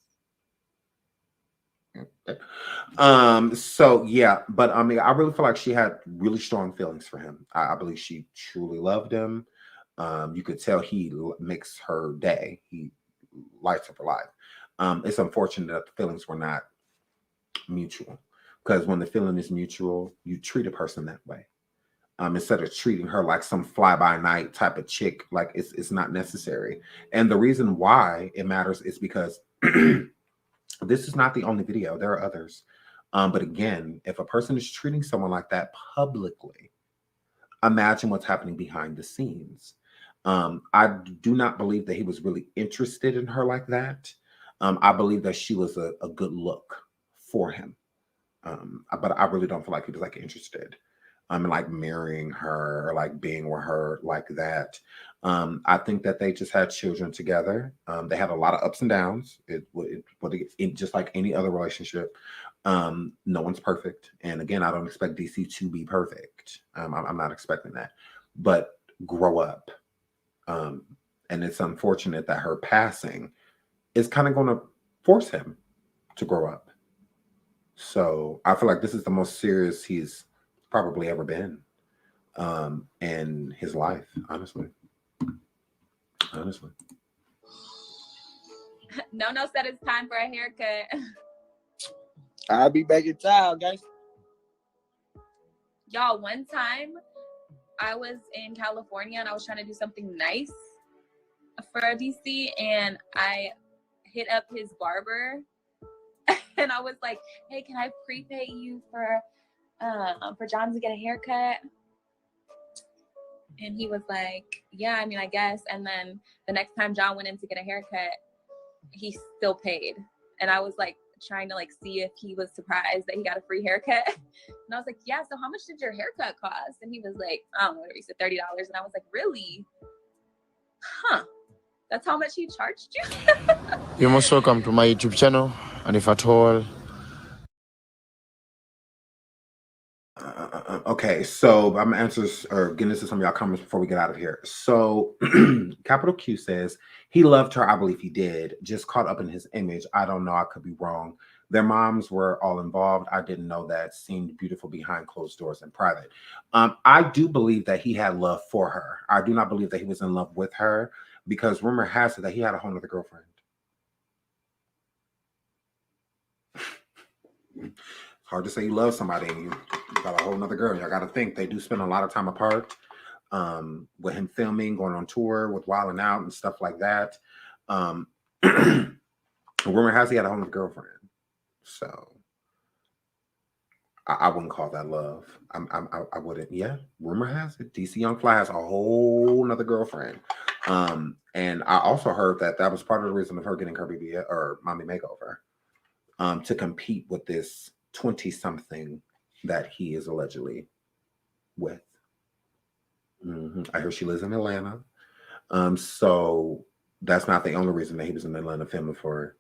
So yeah, but I really feel like she had really strong feelings for him. I believe she truly loved him. You could tell he makes her day. He lights up her life. It's unfortunate that the feelings were not mutual, because when the feeling is mutual, you treat a person that way. Instead of treating her like some fly-by-night type of chick, like it's not necessary. And the reason why it matters is because this is not the only video. There are others. But again, if a person is treating someone like that publicly, imagine what's happening behind the scenes. I do not believe that he was really interested in her like that. I believe that she was a good look for him. But I really don't feel like he was like interested. Like marrying her or like being with her like that. I think that they just had children together. They had a lot of ups and downs. It just like any other relationship. No one's perfect. And again, I don't expect DC to be perfect. I'm not expecting that. But grow up. And it's unfortunate that her passing is kind of going to force him to grow up. So I feel like this is the most serious he's probably ever been in his life, honestly. No said it's time for a haircut. I'll be back in town, guys. Y'all, one time I was in California and I was trying to do something nice for DC, and I hit up his barber and I was like, hey, can I prepay you for John to get a haircut? And he was like, yeah, I mean, I guess. And then the next time John went in to get a haircut, he still paid. And I was like trying to like see if he was surprised that he got a free haircut. And I was like, yeah, so how much did your haircut cost? And he was like, I don't know, he said $30. And I was like, really? Huh. That's how much he charged you? You must welcome to my YouTube channel, and if at all. Okay, so I'm gonna answer or get into some of y'all comments before we get out of here. So Capital Q says he loved her. I believe he did. Just caught up in his image. I don't know. I could be wrong. Their moms were all involved. I didn't know that. Seemed beautiful behind closed doors in private. I do believe that he had love for her. I do not believe that he was in love with her, because rumor has it that he had a whole other girlfriend. It's hard to say you love somebody and you got a whole nother girl. Y'all got to think they do spend a lot of time apart, with him filming, going on tour with Wild 'N Out and stuff like that. Rumor has he had a whole other girlfriend. So I wouldn't call that love. I wouldn't. Yeah, rumor has it. DC Young Fly has a whole nother girlfriend. And I also heard that was part of the reason of her getting her BBL or mommy makeover, to compete with this 20-something that he is allegedly with. I hear she lives in Atlanta. So that's not the only reason that he was in Atlanta filming for her.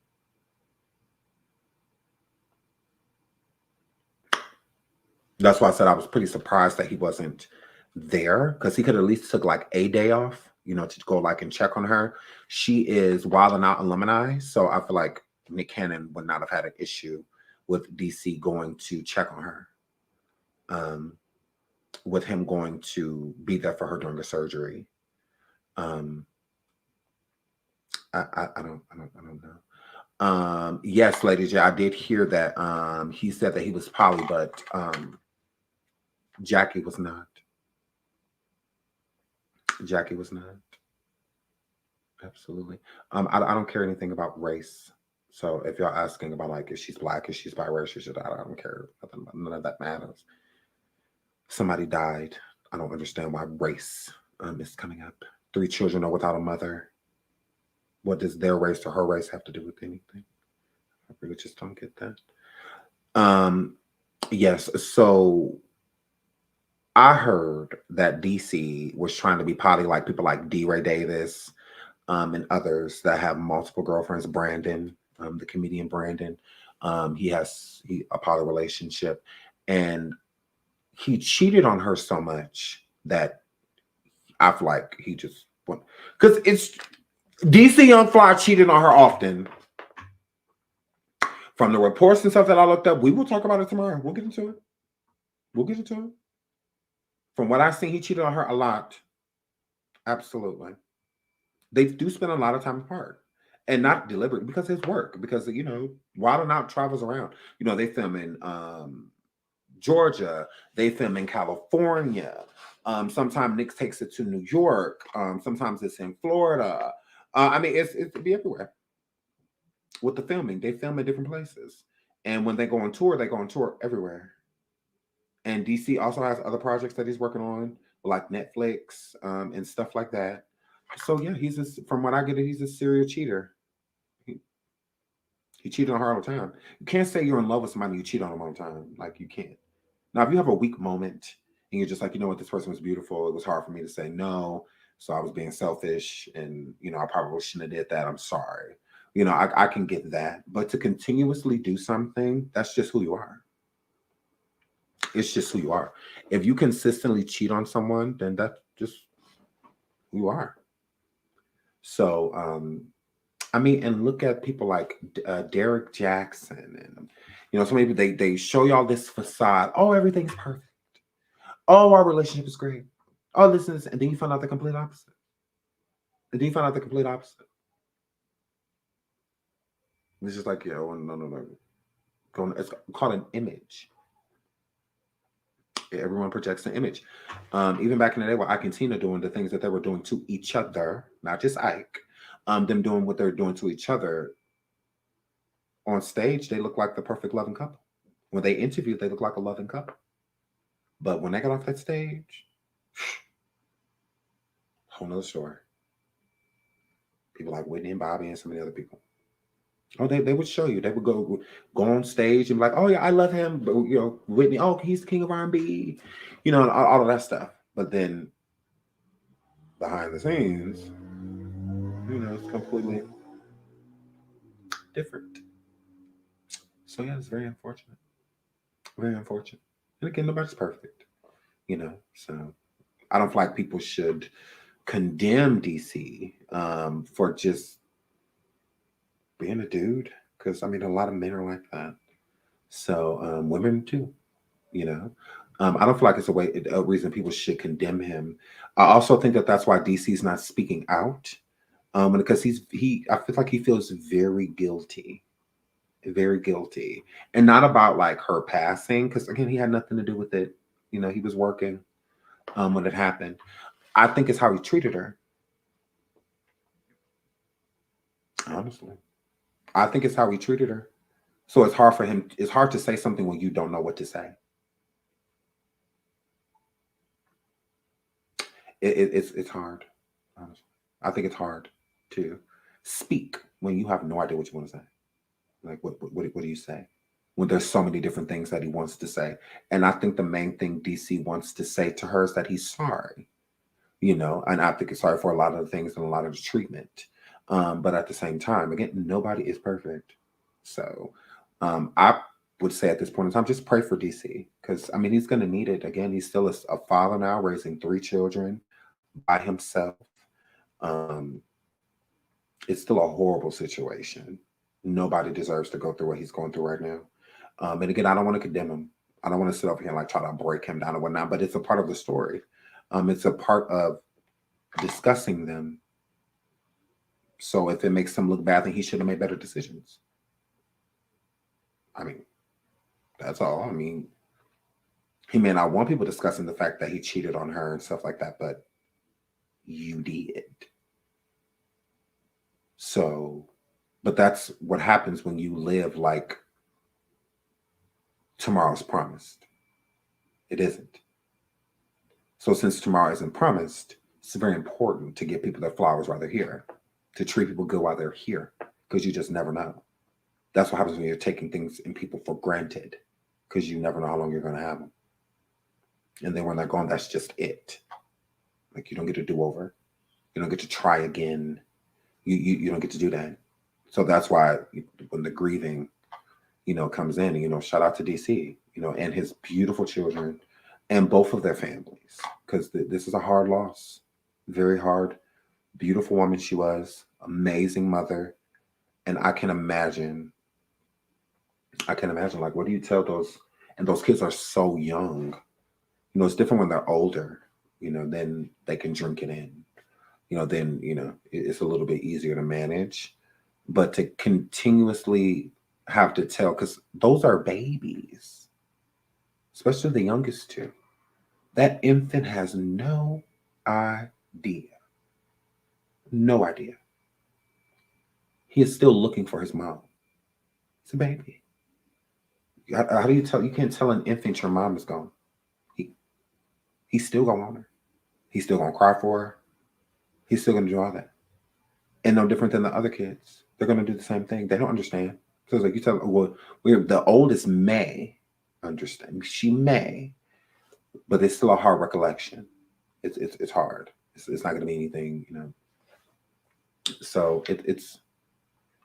That's why I said I was pretty surprised that he wasn't there, because he could at least took like a day off, you know, to go like and check on her. She is Wild 'N Out alumni, so I feel like Nick Cannon would not have had an issue with DC going to check on her, with him going to be there for her during the surgery. I don't know. Yes, Lady J, I did hear that he said that he was poly, but Jacky was not. Jacky was not. Absolutely. I don't care anything about race. So if y'all asking about like if she's black, if she's biracial, I don't care. None of that matters. Somebody died. I don't understand why race is coming up. 3 children are without a mother. What does their race or her race have to do with anything? I really just don't get that. Yes, so I heard that DC was trying to be poly, like people like D3ATH, and others that have multiple girlfriends. Brandon, the comedian Brandon, he has a poly relationship, and he cheated on her so much that I feel like he just went, because it's DC Young Fly cheated on her often. From the reports and stuff that I looked up, we will talk about it tomorrow. We'll get into it. From what I've seen, he cheated on her a lot. Absolutely. They do spend a lot of time apart. And not deliberate, because it's work. Because, you know, Wild 'N Out travels around. You know, they film in Georgia. They film in California. Sometimes Nick takes it to New York. Sometimes it's in Florida. I mean, it's be everywhere. With the filming, they film in different places. And when they go on tour everywhere. And DC also has other projects that he's working on, like Netflix, and stuff like that. So yeah, from what I get, he's a serial cheater. He cheated on her all the time. You can't say you're in love with somebody and you cheat on them all the time. Like, you can't. Now, if you have a weak moment and you're just like, you know what, this person was beautiful, it was hard for me to say no, so I was being selfish, and you know, I probably shouldn't have did that. I'm sorry. You know, I can get that. But to continuously do something, that's just who you are. It's just who you are. If you consistently cheat on someone, then that's just who you are. So, I mean, and look at people like Derek Jackson, and you know, so maybe they show y'all this facade. Oh, everything's perfect. Oh, our relationship is great. Oh, this is, and then you find out the complete opposite. It's just like, yeah, no. It's called an image. Everyone projects an image. Even back in the day, with Ike and Tina doing the things that they were doing to each other, not just Ike, them doing what they're doing to each other on stage, they look like the perfect loving couple. When they interviewed, they look like a loving couple. But when they got off that stage, Whole nother story. People like Whitney and Bobby and so many other people. Oh, they would show you. They would go on stage and be like, oh yeah, I love him. But Whitney, oh, he's the king of R&B, and all of that stuff. But then behind the scenes, it's completely different. So yeah, it's very unfortunate. Very unfortunate. And again, nobody's perfect, So I don't feel like people should condemn DC for just being a dude, because a lot of men are like that. So women too, I don't feel like it's a reason people should condemn him. I also think that that's why DC's not speaking out, because I feel like he feels very guilty, and not about like her passing, because again, he had nothing to do with it. He was working when it happened. I think it's how he treated her. Honestly, I think it's how he treated her. So it's hard for him. It's hard to say something when you don't know what to say. It's hard. Honestly, I think it's hard to speak when you have no idea what you want to say. Like what do you say when there's so many different things that he wants to say? And I think the main thing DC wants to say to her is that he's sorry, and I think he's sorry for a lot of the things and a lot of the treatment. But at the same time, again, nobody is perfect. So I would say at this point in time, just pray for DC, because he's going to need it. Again, he's still a father now, raising 3 children by himself. It's still a horrible situation. Nobody deserves to go through what he's going through right now. And again, I don't want to condemn him. I don't want to sit up here and try to break him down or whatnot, but it's a part of the story. It's a part of discussing them. So if it makes him look bad, then he should have made better decisions. That's all. He may not want people discussing the fact that he cheated on her and stuff like that, but you did. So, but that's what happens when you live like tomorrow's promised. It isn't. So since tomorrow isn't promised, it's very important to give people their flowers while they're here, to treat people good while they're here, because you just never know. That's what happens when you're taking things and people for granted, because you never know how long you're going to have them. And then when they're gone, that's just it. Like, you don't get to do over. You don't get to try again. You don't get to do that. So that's why when the grieving, comes in, and, shout out to DC, and his beautiful children and both of their families, because this is a hard loss. Very hard. Beautiful woman she was. Amazing mother. And I can imagine, like, what do you tell those, and those kids are so young. It's different when they're older, then they can drink it in. Then, it's a little bit easier to manage. But to continuously have to tell, because those are babies, especially the youngest two. That infant has no idea. No idea. He is still looking for his mom. It's a baby. How do you tell? You can't tell an infant your mom is gone. He's still going to want her. He's still going to cry for her. He's still going to do all that. And no different than the other kids. They're going to do the same thing. They don't understand. So it's like you tell them, well, the oldest may understand. She may, but it's still a hard recollection. It's hard. It's not going to be anything, So it's,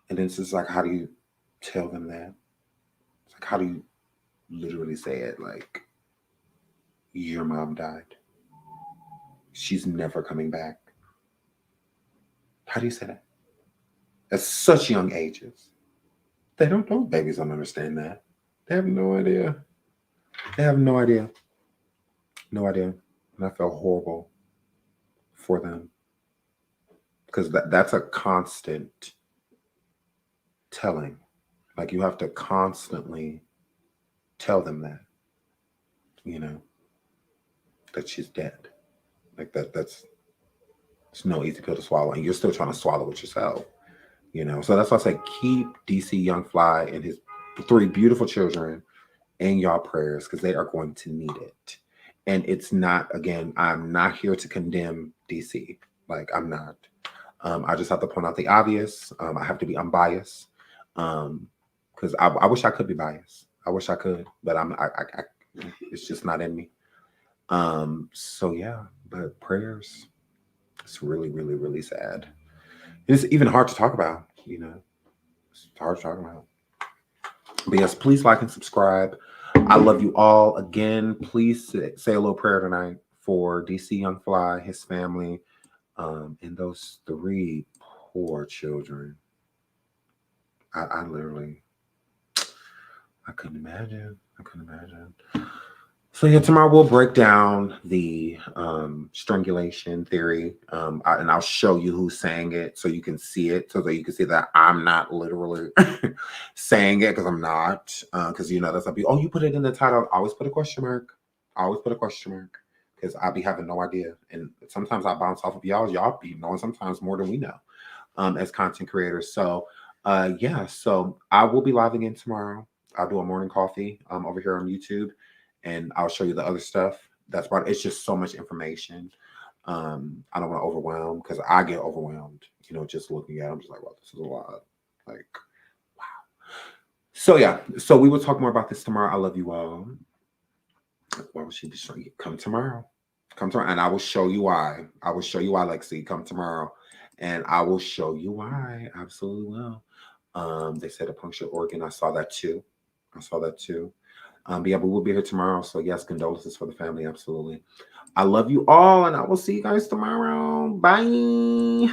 and then it's just like, how do you tell them that? It's like, how do you literally say it? Like, your mom died. She's never coming back. How do you say that? At such young ages. They don't know. Babies don't understand that. They have no idea. They have no idea. No idea. And I felt horrible for them. Because that's a constant telling. Like, you have to constantly tell them that, that she's dead. Like it's no easy pill to swallow. And you're still trying to swallow it yourself, So that's why I say keep DC Young Fly and his 3 beautiful children in y'all prayers, because they are going to need it. And it's not, again, I'm not here to condemn DC. Like, I'm not. I just have to point out the obvious. I have to be unbiased. Because I wish I could be biased. I wish I could, but it's just not in me. So yeah, but prayers, it's really, really, really sad. It's even hard to talk about, you know. It's hard to talk about. But yes, please like and subscribe. I love you all. Again, please say a little prayer tonight for DC Young Fly, his family, and those 3 poor children. I literally, I couldn't imagine. I couldn't imagine. So yeah, tomorrow we'll break down the strangulation theory, and I'll show you who's saying it so you can see it, so that you can see that I'm not literally saying it, because I'm not. Because you know that's like, oh, you put it in the title. I always put a question mark. I always put a question mark because I be having no idea, and sometimes I bounce off of y'all. Y'all be knowing sometimes more than we know as content creators. So yeah, so I will be live again tomorrow. I'll do a morning coffee over here on YouTube. And I'll show you the other stuff that's brought. It's just so much information. I don't want to overwhelm, because I get overwhelmed, you know, just looking at it. I'm just like, wow, this is a lot. Like, wow. So yeah, so we will talk more about this tomorrow. I love you all. Why would she be showing you? Come tomorrow. Come tomorrow, and I will show you why. I will show you why, Lexi. Come tomorrow, and I will show you why. I absolutely will. They said a punctured organ. I saw that too. But yeah, but we'll be here tomorrow. So yes, condolences for the family. Absolutely. I love you all, and I will see you guys tomorrow. Bye.